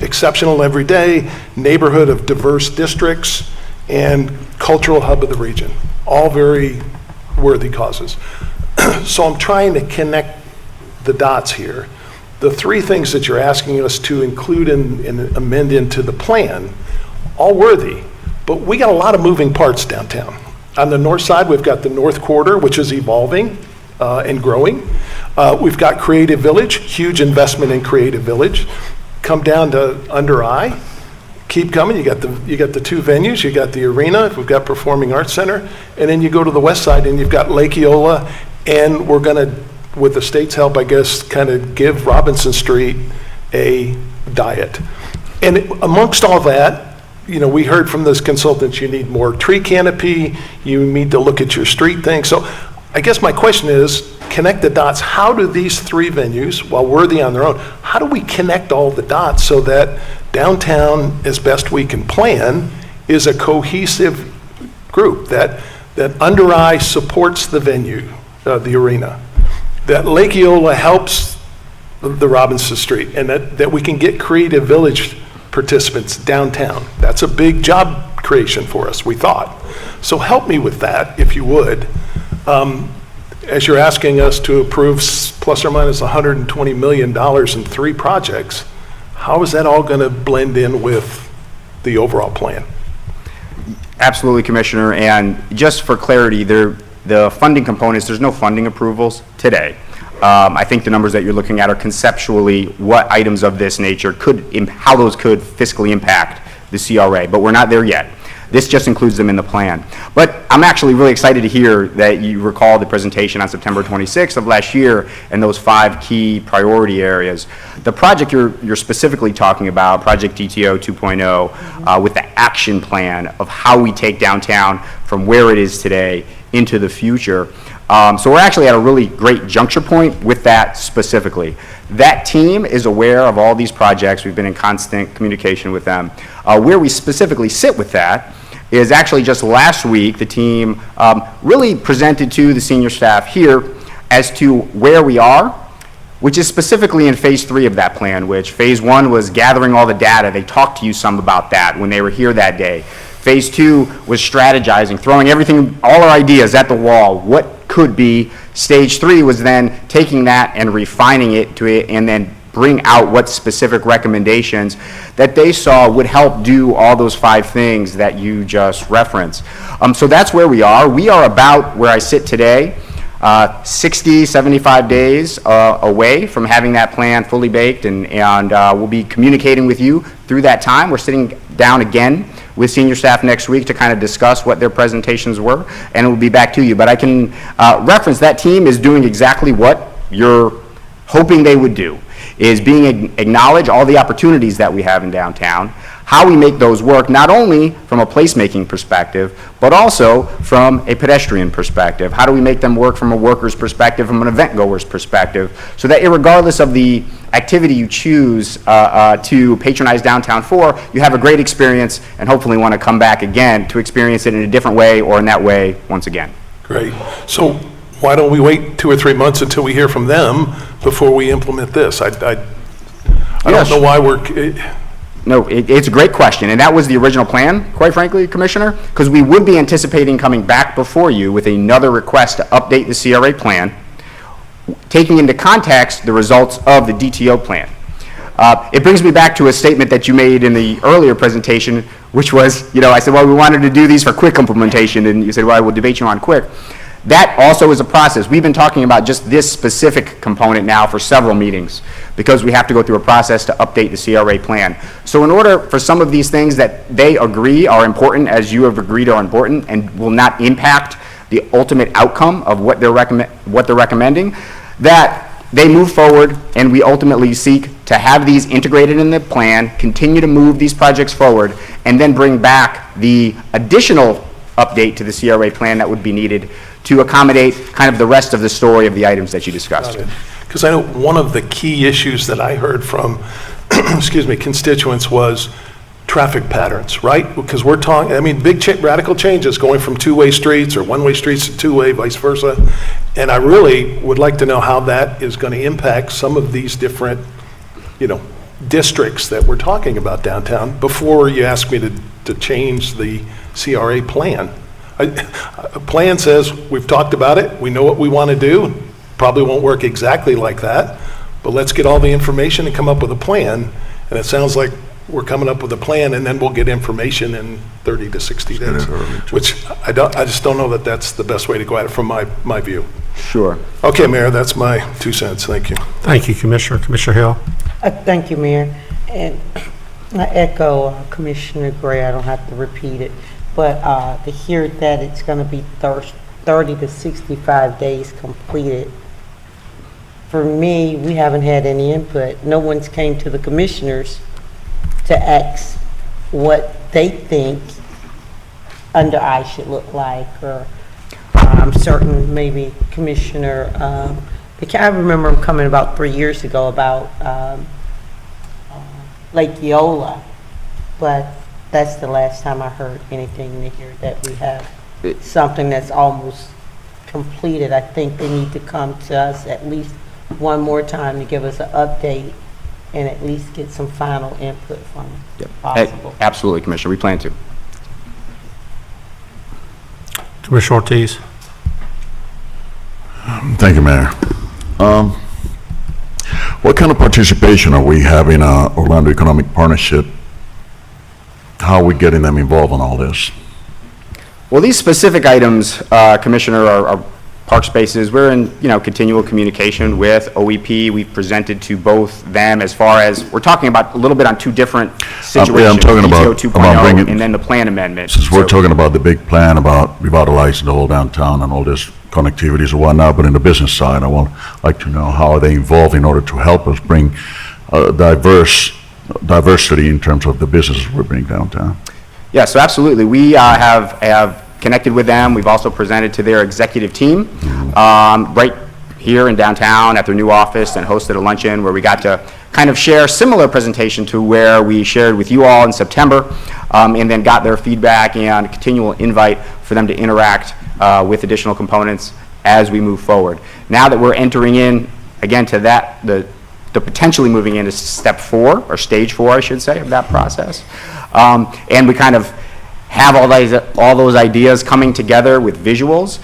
Exceptional every day, neighborhood of diverse districts, and cultural hub of the region. All very worthy causes. So I'm trying to connect the dots here. The 3 things that you're asking us to include and amend into the plan, all worthy, but we got a lot of moving parts downtown. On the north side, we've got the North Quarter, which is evolving and growing. We've got Creative Village, huge investment in Creative Village. Come down to Under Eye, keep coming. You got the 2 venues. You got the arena. We've got Performing Arts Center, and then you go to the west side, and you've got Lake Eola, and we're going to, with the state's help, I guess, kind of give Robinson Street a diet. And amongst all that, we heard from those consultants, you need more tree canopy. You need to look at your street thing. So I guess my question is, connect the dots. How do these 3 venues, while worthy on their own, how do we connect all the dots so that downtown, as best we can plan, is a cohesive group, that Under Eye supports the venue, the arena, that Lake Eola helps the Robinson Street, and that we can get Creative Village participants downtown. That's a big job creation for us, we thought. So help me with that, if you would. As you're asking us to approve plus or minus $120 million in 3 projects, how is that all going to blend in with the overall plan? Absolutely, Commissioner. And just for clarity, the funding components, there's no funding approvals today. I think the numbers that you're looking at are conceptually what items of this nature how those could fiscally impact the CRA, but we're not there yet. This just includes them in the plan. But I'm actually really excited to hear that you recall the presentation on September 26th of last year and those 5 key priority areas. The project you're specifically talking about, Project DTO 2.0, with the action plan of how we take downtown from where it is today into the future. So we're actually at a really great juncture point with that specifically. That team is aware of all these projects. We've been in constant communication with them. Where we specifically sit with that is actually just last week, the team really presented to the senior staff here as to where we are, which is specifically in phase 3 of that plan, which phase 1 was gathering all the data. They talked to you some about that when they were here that day. Phase 2 was strategizing, throwing everything, all our ideas at the wall, what could be. Stage 3 was then taking that and refining it to it, and then bring out what specific recommendations that they saw would help do all those 5 things that you just referenced. So that's where we are. We are about where I sit today, 60, 75 days away from having that plan fully baked, and we'll be communicating with you through that time. We're sitting down again with senior staff next week to kind of discuss what their presentations were, and we'll be back to you. But I can reference that team is doing exactly what you're hoping they would do, is being acknowledge all the opportunities that we have in downtown, how we make those work, not only from a placemaking perspective, but also from a pedestrian perspective. How do we make them work from a worker's perspective, from an event goer's perspective, so that regardless of the activity you choose to patronize downtown for, you have a great experience and hopefully want to come back again to experience it in a different way or in that way once again. Great. So why don't we wait 2 or 3 months until we hear from them before we implement this? I don't know why we're... No, it's a great question, and that was the original plan, quite frankly, Commissioner, because we would be anticipating coming back before you with another request to update the CRA plan, taking into context the results of the DTO plan. It brings me back to a statement that you made in the earlier presentation, which was, I said, well, we wanted to do these for quick implementation, and you said, well, I will debate you on quick. That also is a process. We've been talking about just this specific component now for several meetings because we have to go through a process to update the CRA plan. So in order for some of these things that they agree are important, as you have agreed are important, and will not impact the ultimate outcome of what they're recommending, that they move forward and we ultimately seek to have these integrated in the plan, continue to move these projects forward, and then bring back the additional update to the CRA plan that would be needed to accommodate kind of the rest of the story of the items that you discussed. Because I know one of the key issues that I heard from, constituents was traffic patterns, right? Because we're talking, big radical changes going from two-way streets or one-way streets to two-way, vice versa. And I really would like to know how that is going to impact some of these different, districts that we're talking about downtown before you ask me to change the CRA plan. A plan says, we've talked about it, we know what we want to do, probably won't work exactly like that, but let's get all the information and come up with a plan. And it sounds like we're coming up with a plan and then we'll get information in 30 to 60 days, which I just don't know that that's the best way to go at it from my view. Sure. Okay, Mayor, that's my 2 cents. Thank you. Thank you, Commissioner. Commissioner Hill. Thank you, Mayor. And I echo Commissioner Gray. I don't have to repeat it. But to hear that it's going to be 30 to 65 days completed, for me, we haven't had any input. No one's came to the commissioners to ask what they think under eye should look like, or I'm certain maybe Commissioner, I remember him coming about 3 years ago about Lake Eola, but that's the last time I heard anything to hear that we have something that's almost completed. I think they need to come to us at least one more time to give us an update and at least get some final input from them. Yep. Possible. Absolutely, Commissioner. We plan to. Commissioner Ortiz. Thank you, Mayor. What kind of participation are we having in Orlando Economic Partnership? How are we getting them involved in all this? Well, these specific items, Commissioner, are park spaces. We're in, continual communication with OEP. We've presented to both them as far as, we're talking about a little bit on two different situations. I'm talking about 2.0 and then the plan amendment. Since we're talking about the big plan about revitalizing the whole downtown and all this connectivities and whatnot, but in the business side, I would like to know how are they involved in order to help us bring diversity in terms of the businesses we're bringing downtown. Yeah, so absolutely. We have connected with them. We've also presented to their executive team right here in downtown at their new office and hosted a luncheon where we got to kind of share a similar presentation to where we shared with you all in September, and then got their feedback and a continual invite for them to interact with additional components as we move forward. Now that we're entering in, again, to that, the potentially moving into step 4, or stage 4, I should say, of that process. And we kind of have all those ideas coming together with visuals.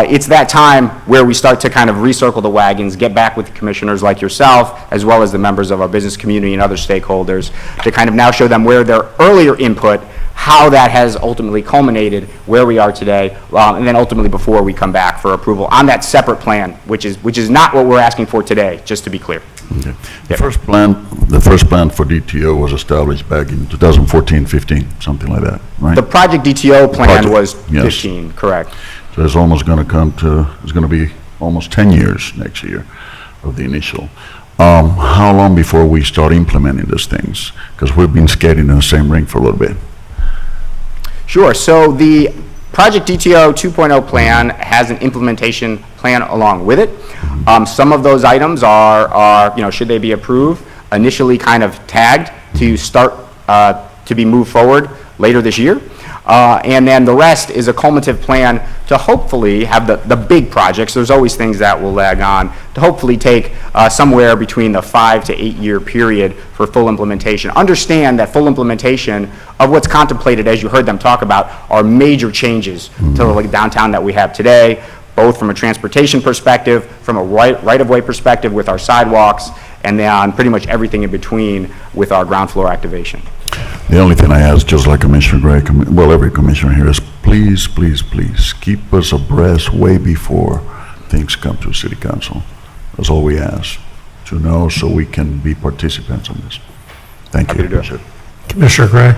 It's that time where we start to kind of recircle the wagons, get back with commissioners like yourself, as well as the members of our business community and other stakeholders, to kind of now show them where their earlier input, how that has ultimately culminated where we are today, and then ultimately before we come back for approval on that separate plan, which is not what we're asking for today, just to be clear. Okay. The first plan for DTO was established back in 2014-15, something like that, right? The Project DTO plan was yes. 15, correct. So it's almost going to it's going to be almost 10 years next year of the initial. How long before we start implementing these things? Because we've been skating in the same ring for a little bit. Sure. So the Project DTO 2.0 plan has an implementation plan along with it. Some of those items are, should they be approved, initially kind of tagged to start to be moved forward later this year. And then the rest is a cumulative plan to hopefully have the big projects. There's always things that will lag on, to hopefully take somewhere between the 5 to 8 year period for full implementation. Understand that full implementation of what's contemplated, as you heard them talk about, are major changes to the downtown that we have today, both from a transportation perspective, from a right-of-way perspective with our sidewalks, and then pretty much everything in between with our ground floor activation. The only thing I ask, just like Commissioner Gray, well, every commissioner here, is please, please, please keep us abreast way before things come to City Council. That's all we ask, to know so we can be participants in this. Thank you. Commissioner Gray.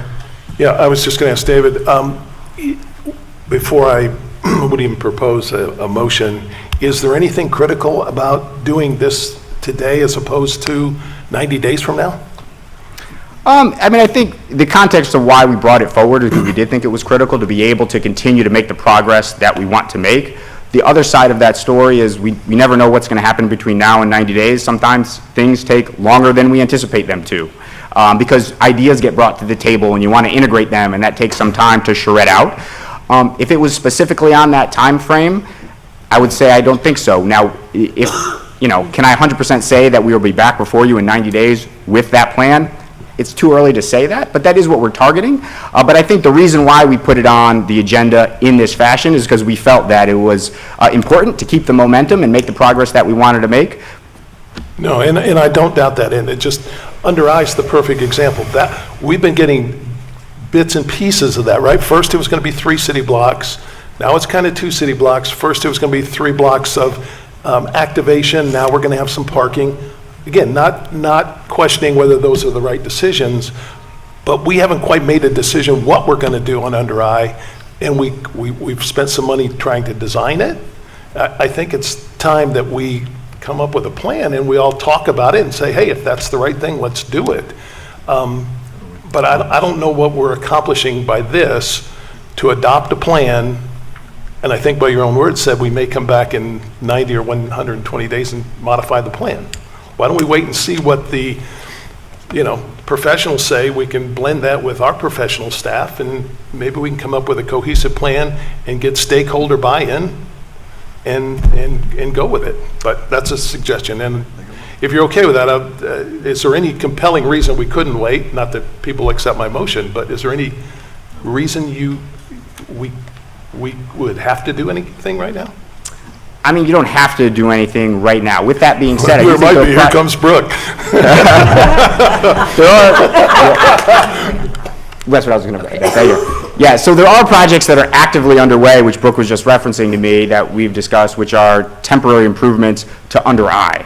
Yeah, I was just going to ask David, before I would even propose a motion, is there anything critical about doing this today as opposed to 90 days from now? I think the context of why we brought it forward is because we did think it was critical to be able to continue to make the progress that we want to make. The other side of that story is we never know what's going to happen between now and 90 days. Sometimes things take longer than we anticipate them to, because ideas get brought to the table and you want to integrate them, and that takes some time to charrette out. If it was specifically on that time frame, I would say I don't think so. Now, if can I 100% say that we will be back before you in 90 days with that plan? It's too early to say that, but that is what we're targeting. But I think the reason why we put it on the agenda in this fashion is because we felt that it was important to keep the momentum and make the progress that we wanted to make. No, and I don't doubt that, and it just Under Eye is the perfect example. That we've been getting bits and pieces of that, right? First it was going to be 3 city blocks. Now it's kind of 2 city blocks. First it was going to be 3 blocks of activation. Now we're going to have some parking. Again, not questioning whether those are the right decisions, but we haven't quite made a decision what we're going to do on Under Eye, and we've spent some money trying to design it. I think it's time that we come up with a plan and we all talk about it and say, hey, if that's the right thing, let's do it. But I don't know what we're accomplishing by this to adopt a plan. And I think by your own words said we may come back in 90 or 120 days and modify the plan. Why don't we wait and see what the professionals say? We can blend that with our professional staff, and maybe we can come up with a cohesive plan and get stakeholder buy-in and go with it. But that's a suggestion. And if you're okay with that, is there any compelling reason we couldn't wait? Not that people accept my motion, but is there any reason we would have to do anything right now? I mean, you don't have to do anything right now. With that being said, here comes Brooke. That's what I was going to say. Yeah, so there are projects that are actively underway, which Brooke was just referencing to me, that we've discussed, which are temporary improvements to Under Eye.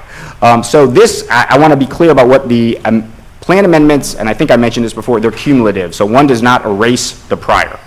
So this, I want to be clear about what the plan amendments, and I think I mentioned this before, they're cumulative. So one does not erase the prior.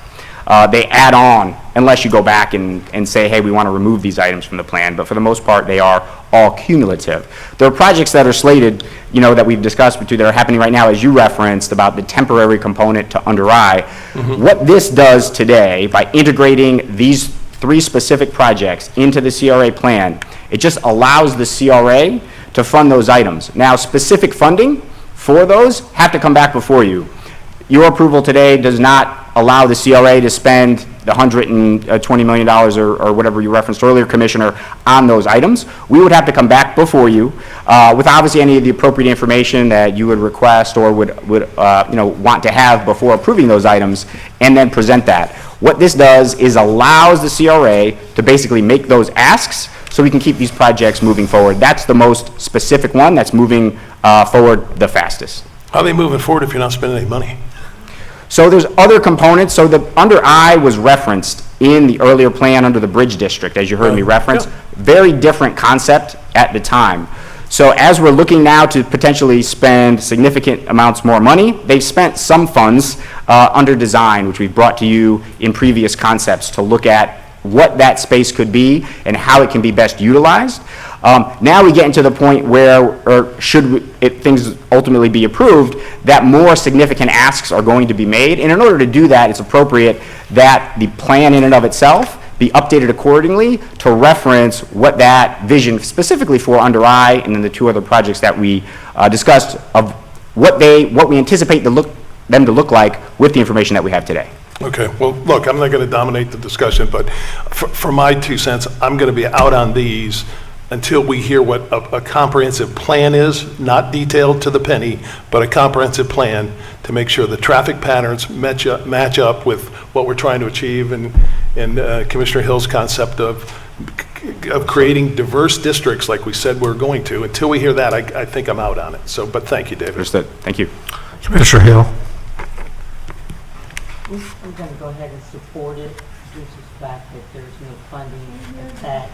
They add on, unless you go back and say, hey, we want to remove these items from the plan, but for the most part, they are all cumulative. There are projects that are slated, that we've discussed that are happening right now, as you referenced, about the temporary component to Under Eye. Mm-hmm. What this does today, by integrating these 3 specific projects into the CRA plan, it just allows the CRA to fund those items. Now, specific funding for those have to come back before you. Your approval today does not allow the CRA to spend the $120 million or whatever you referenced earlier, Commissioner, on those items. We would have to come back before you with obviously any of the appropriate information that you would request or would want to have before approving those items, and then present that. What this does is allows the CRA to basically make those asks so we can keep these projects moving forward. That's the most specific one that's moving forward the fastest. How are they moving forward if you're not spending any money? So there's other components. So the under I was referenced in the earlier plan under the Bridge District, as you heard me reference. Yep. Very different concept at the time. So as we're looking now to potentially spend significant amounts more money, they've spent some funds under design, which we've brought to you in previous concepts to look at what that space could be and how it can be best utilized. Now we get into the point where, or should things ultimately be approved, that more significant asks are going to be made. And in order to do that, it's appropriate that the plan in and of itself be updated accordingly to reference what that vision specifically for under I and then the two other projects that we discussed of what we anticipate them to look like with the information that we have today. Okay, well, look, I'm not going to dominate the discussion, but for my 2 cents, I'm going to be out on these until we hear what a comprehensive plan is, not detailed to the penny, but a comprehensive plan to make sure the traffic patterns match up with what we're trying to achieve and Commissioner Hill's concept of creating diverse districts like we said we're going to. Until we hear that, I think I'm out on it. So, but thank you, David. Understood. Thank you. Commissioner Hill. I'm going to go ahead and support it due to the fact that there's no funding attached.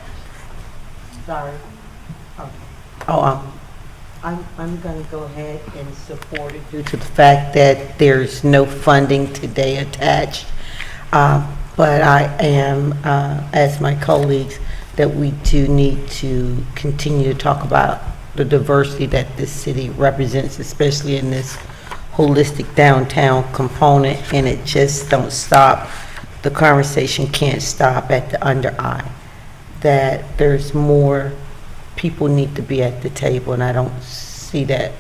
Sorry. I'm going to go ahead and support it due to the fact that there's no funding today attached. But I am, as my colleagues, that we do need to continue to talk about the diversity that this city represents, especially in this holistic downtown component, and it just don't stop. The conversation can't stop at the under I. That there's more people need to be at the table, and I don't see that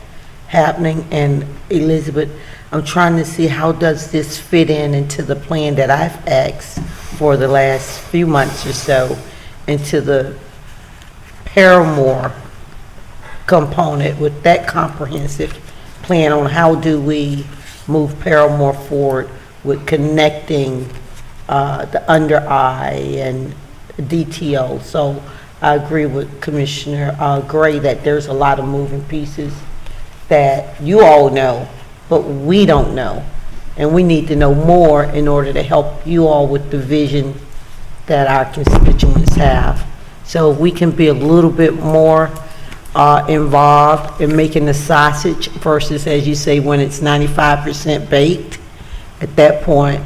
happening. And Elizabeth, I'm trying to see how does this fit into the plan that I've asked for the last few months or so, into the Paramore component with that comprehensive plan on how do we move Paramore forward with connecting the under I and DTO. So I agree with Commissioner Gray that there's a lot of moving pieces that you all know, but we don't know. And we need to know more in order to help you all with the vision that our constituents have. So if we can be a little bit more involved in making the sausage versus, as you say, when it's 95% baked, at that point,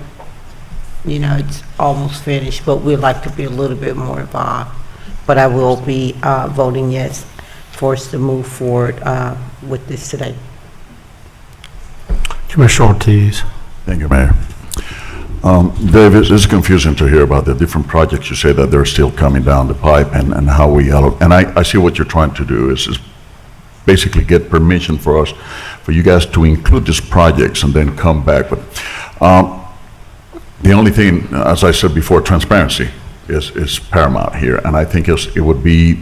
you know, it's almost finished, but we'd like to be a little bit more involved. But I will be voting yes for us to move forward with this today. Commissioner Ortiz. Thank you, Mayor. David, it's confusing to hear about the different projects you say that they're still coming down the pipe and how we allocate. And I see what you're trying to do is basically get permission for you guys to include these projects and then come back. But the only thing, as I said before, transparency is paramount here. And I think it would be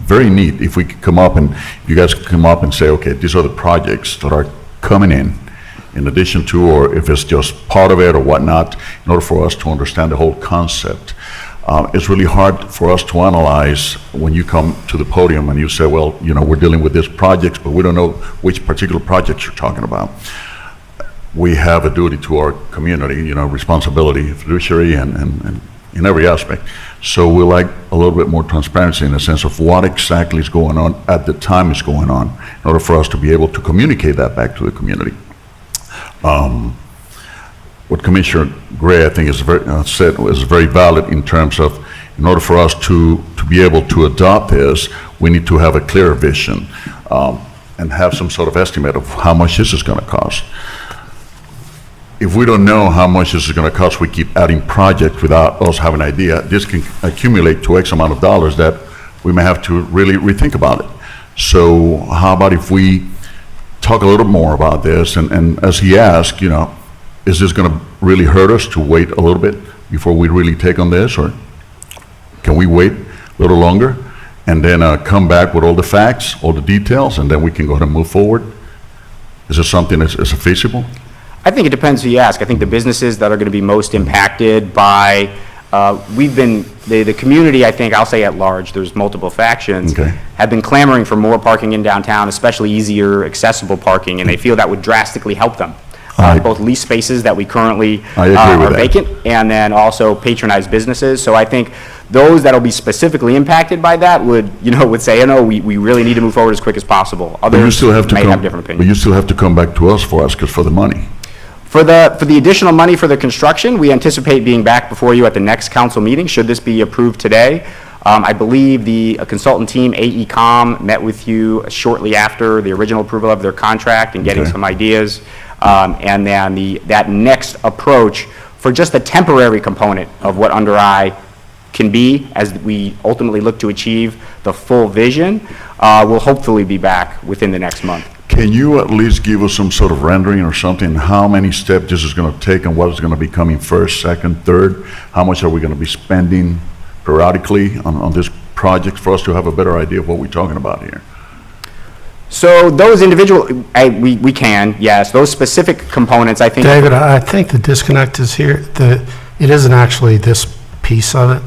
very neat if we could come up and you guys could come up and say, okay, these are the projects that are coming in addition to, or if it's just part of it or whatnot, in order for us to understand the whole concept. It's really hard for us to analyze when you come to the podium and you say, well, you know, we're dealing with this project, but we don't know which particular projects you're talking about. We have a duty to our community, you know, responsibility, fiduciary, and in every aspect. So we like a little bit more transparency in the sense of what exactly is going on at the time it's going on, in order for us to be able to communicate that back to the community. What Commissioner Gray, I think, is said was very valid in terms of, in order for us to be able to adopt this, we need to have a clear vision and have some sort of estimate of how much this is going to cost. If we don't know how much this is going to cost, we keep adding projects without us having an idea. This can accumulate to X amount of dollars that we may have to really rethink about it. So how about if we talk a little more about this, and as he asked, you know, is this going to really hurt us to wait a little bit before we really take on this, or can we wait a little longer and then come back with all the facts, all the details, and then we can go ahead and move forward? Is this something that's feasible? I think it depends who you ask. I think the businesses that are going to be most impacted by, the community, I think, I'll say at large, there's multiple factions, Okay. have been clamoring for more parking in downtown, especially easier, accessible parking, and they feel that would drastically help them. Both lease spaces that we currently I agree with are that. vacant, and then also patronize businesses. So I think those that'll be specifically impacted by that would say, we really need to move forward as quick as possible. But you still have to may come, have different but opinions. you still have to come back to us for us for the money. For the additional money for the construction, we anticipate being back before you at the next council meeting, should this be approved today. I believe the consultant team, AECom, met with you shortly after the original approval of their contract and getting Okay. some ideas. And then that next approach for just the temporary component of what Under Eye can be as we ultimately look to achieve the full vision, will hopefully be back within the next month. Can you at least give us some sort of rendering or something, how many steps this is going to take and what is going to be coming first, second, third? How much are we going to be spending periodically on this project for us to have a better idea of what we're talking about here? So those individual, we can, yes, those specific components, I think. David, I think the disconnect is here. It isn't actually this piece of it.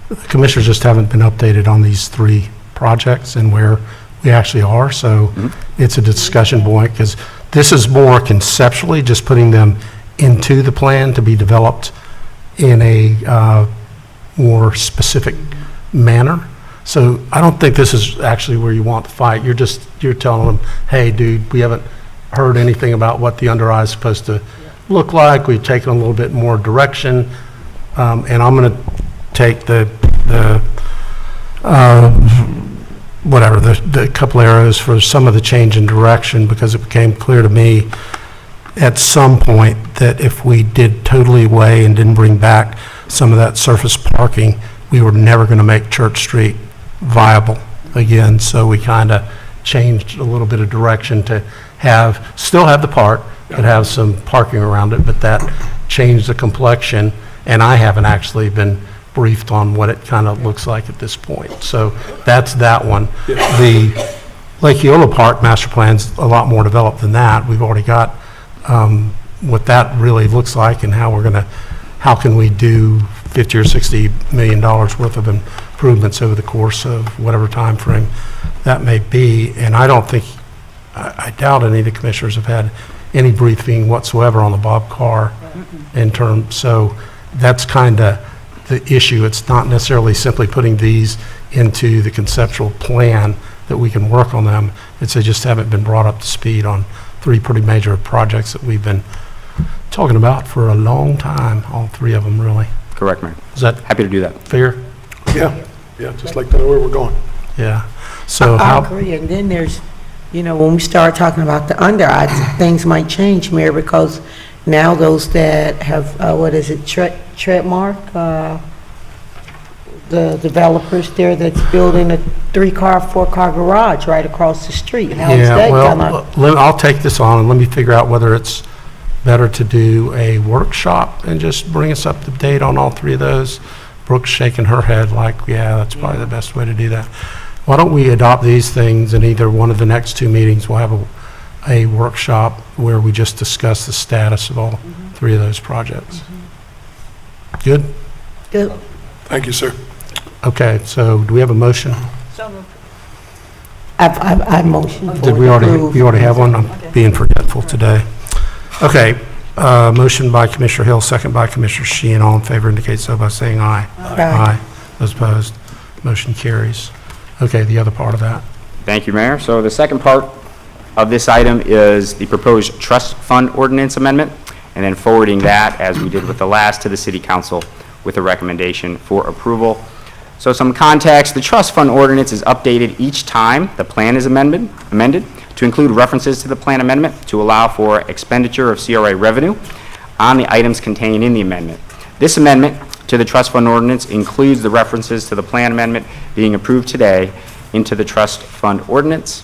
The commissioners just haven't been updated on these 3 projects and where we actually are. So it's a discussion point because this is more conceptually just putting them into the plan to be developed in a more specific manner. So I don't think this is actually where you want to fight. You're telling them, hey, dude, we haven't heard anything about what the Under Eye is supposed to look like. We've taken a little bit more direction. And I'm going to take the couple arrows for some of the change in direction, because it became clear to me at some point that if we did totally away and didn't bring back some of that surface parking, we were never going to make Church Street viable again. So we kind of changed a little bit of direction to still have the park, but have some parking around it, but that changed the complexion. And I haven't actually been briefed on what it kind of looks like at this point. So that's that one. The Lake Eola Park master plan's a lot more developed than that. We've already got what that really looks like and how can we do $50 or $60 million worth of improvements over the course of whatever time frame that may be. And I doubt any of the commissioners have had any briefing whatsoever on the Bob Carr in terms. So that's kind of the issue. It's not necessarily simply putting these into the conceptual plan that we can work on them. It's they just haven't been brought up to speed on 3 pretty major projects that we've been talking about for a long time, all 3 of them really. Correct, Mayor. Is that happy to do that? Fair? Yeah, just like to know where we're going. Yeah. So I agree, and then there's, when we start talking about the Under Eye, things might change, Mayor, because now those that have, Treadmark, the developers there that's building a 3-car, 4-car garage right across the street. How's that gonna? I'll take this on and let me figure out whether it's better to do a workshop and just bring us up to date on all 3 of those. Brooke's shaking her head like, yeah, that's probably the best way to do that. Why don't we adopt these things in either one of the next 2 meetings? We'll have a workshop where we just discuss the status of all 3 of those projects. Good? Good. Thank you, sir. Okay, so do we have a motion? I motion for Did we already have one? I'm being forgetful today. Okay, motion by Commissioner Hill, second by Commissioner Sheehan. All in favor indicate so by saying aye. Aye. Those opposed, motion carries. Okay, the other part of that. Thank you, Mayor. So the second part of this item is the proposed trust fund ordinance amendment, and then forwarding that, as we did with the last, to the City Council with a recommendation for approval. So some context, the trust fund ordinance is updated each time the plan is amended to include references to the plan amendment to allow for expenditure of CRA revenue on the items contained in the amendment. This amendment to the trust fund ordinance includes the references to the plan amendment being approved today into the trust fund ordinance.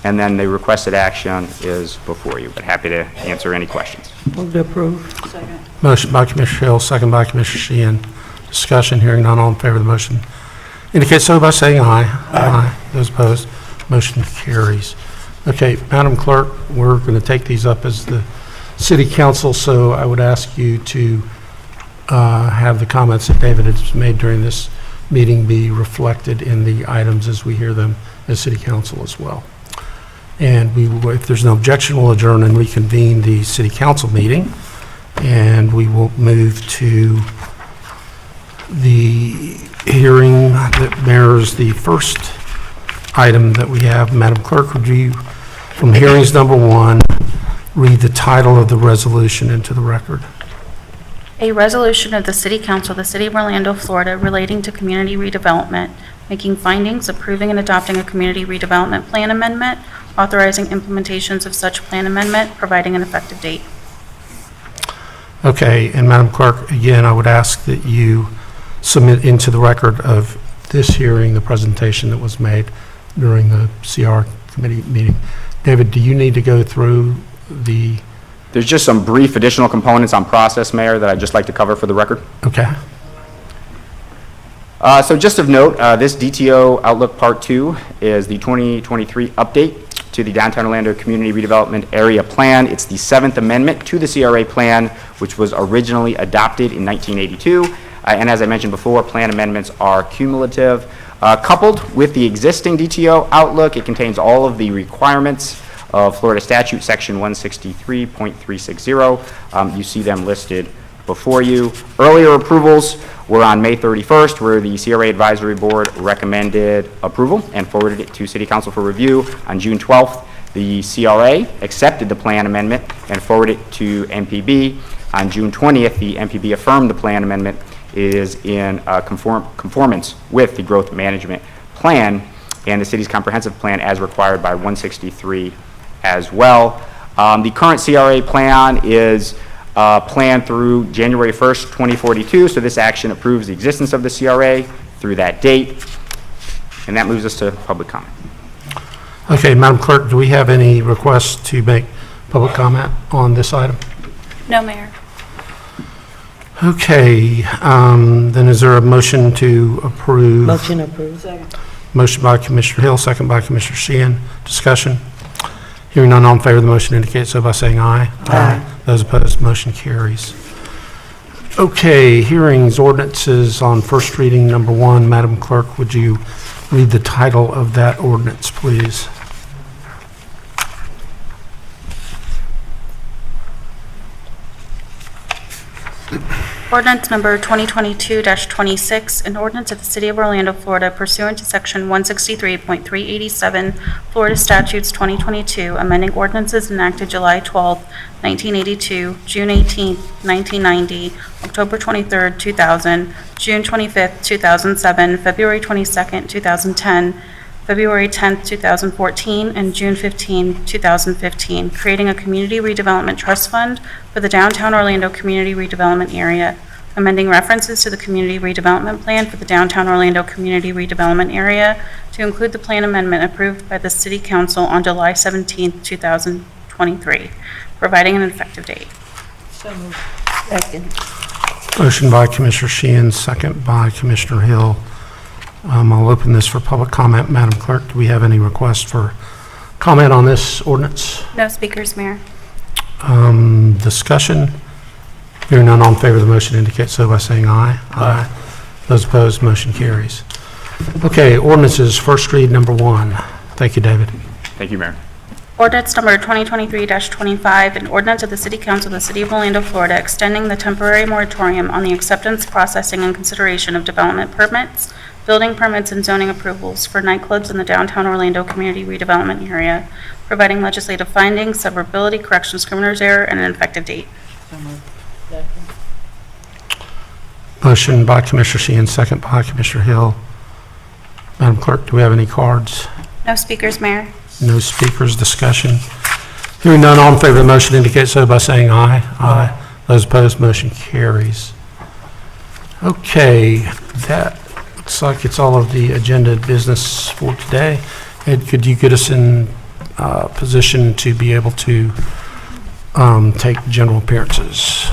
and then the requested action is before you, but happy to answer any questions. Move to approve. Motion by Commissioner Hill, second by Commissioner Sheehan. Discussion, hearing none, all in favor of the motion indicate so by saying aye. Aye. Those opposed, motion carries. Okay, Madam Clerk, we're going to take these up as the City Council, so I would ask you to have the comments that David has made during this meeting be reflected in the items as we hear them as City Council as well. And we will, if there's no objection, we'll adjourn and reconvene the City Council meeting, and we will move to the hearing that mirrors the first item that we have. Madam Clerk, would you, from hearings number 1, read the title of the resolution into the record? A resolution of the City Council of the City of Orlando, Florida relating to community redevelopment, making findings, approving and adopting a community redevelopment plan amendment, authorizing implementations of such plan amendment, providing an effective date. Okay, and Madam Clerk, again, I would ask that you submit into the record of this hearing the presentation that was made during the CR committee meeting. David, do you need to go through the... There's just some brief additional components on process, Mayor, that I'd just like to cover for the record. Okay. So just of note, this DTO Outlook Part 2 is the 2023 update to the Downtown Orlando Community Redevelopment Area Plan. It's the 7th amendment to the CRA plan, which was originally adopted in 1982. And as I mentioned before, plan amendments are cumulative. Coupled with the existing DTO Outlook, it contains all of the requirements of Florida Statute Section 163.360. You see them listed before you. Earlier approvals were on May 31st, where the CRA Advisory Board recommended approval and forwarded it to City Council for review. On June 12th, the CRA accepted the plan amendment and forwarded it to MPB. On June 20th, the MPB affirmed the plan amendment is in conformance with the growth management plan and the city's comprehensive plan as required by 163 as well. The current CRA plan is planned through January 1st, 2042, so this action approves the existence of the CRA through that date, and that moves us to public comment. Okay, Madam Clerk, do we have any requests to make public comment on this item? No, Mayor. Okay, then is there a motion to approve? Motion approved. Second. Motion by Commissioner Hill, second by Commissioner Sheehan. Discussion? Hearing none, all in favor of the motion indicate so by saying aye. Aye. Those opposed, motion carries. Okay, hearings, ordinances on first reading number 1. Madam Clerk, would you read the title of that ordinance, please? Ordinance number 2022-26, an ordinance of the City of Orlando, Florida pursuant to Section 163.387 Florida Statutes 2022, amending ordinances enacted July 12, 1982, June 18, 1990, October 23, 2000, June 25, 2007, February 22, 2010, February 10, 2014, and June 15, 2015, creating a community redevelopment trust fund for the downtown Orlando community redevelopment area, amending references to the community redevelopment plan for the downtown Orlando community redevelopment area to include the plan amendment approved by the City Council on July 17, 2023, providing an effective date. So moved. Second. Motion by Commissioner Sheehan, second by Commissioner Hill. I'll open this for public comment. Madam Clerk, do we have any requests for comment on this ordinance? No speakers, Mayor. Discussion? Hearing none, all in favor of the motion indicate so by saying aye. Aye. Those opposed, motion carries. Okay, ordinances, first read number 1. Thank you, David. Thank you, Mayor. Ordinance number 2023-25, an ordinance of the City Council of the City of Orlando, Florida, extending the temporary moratorium on the acceptance, processing, and consideration of development permits, building permits, and zoning approvals for nightclubs in the downtown Orlando community redevelopment area, providing legislative findings, severability, correction, scrivener's error, and an effective date. So moved. Second. Motion by Commissioner Sheehan, second by Commissioner Hill. Madam Clerk, do we have any cards? No speakers, Mayor. No speakers, discussion. Hearing none, all in favor of the motion indicate so by saying aye. Aye. Those opposed, motion carries. Okay, that looks like it's all of the agenda business for today. Ed, could you get us in position to be able to take general appearances.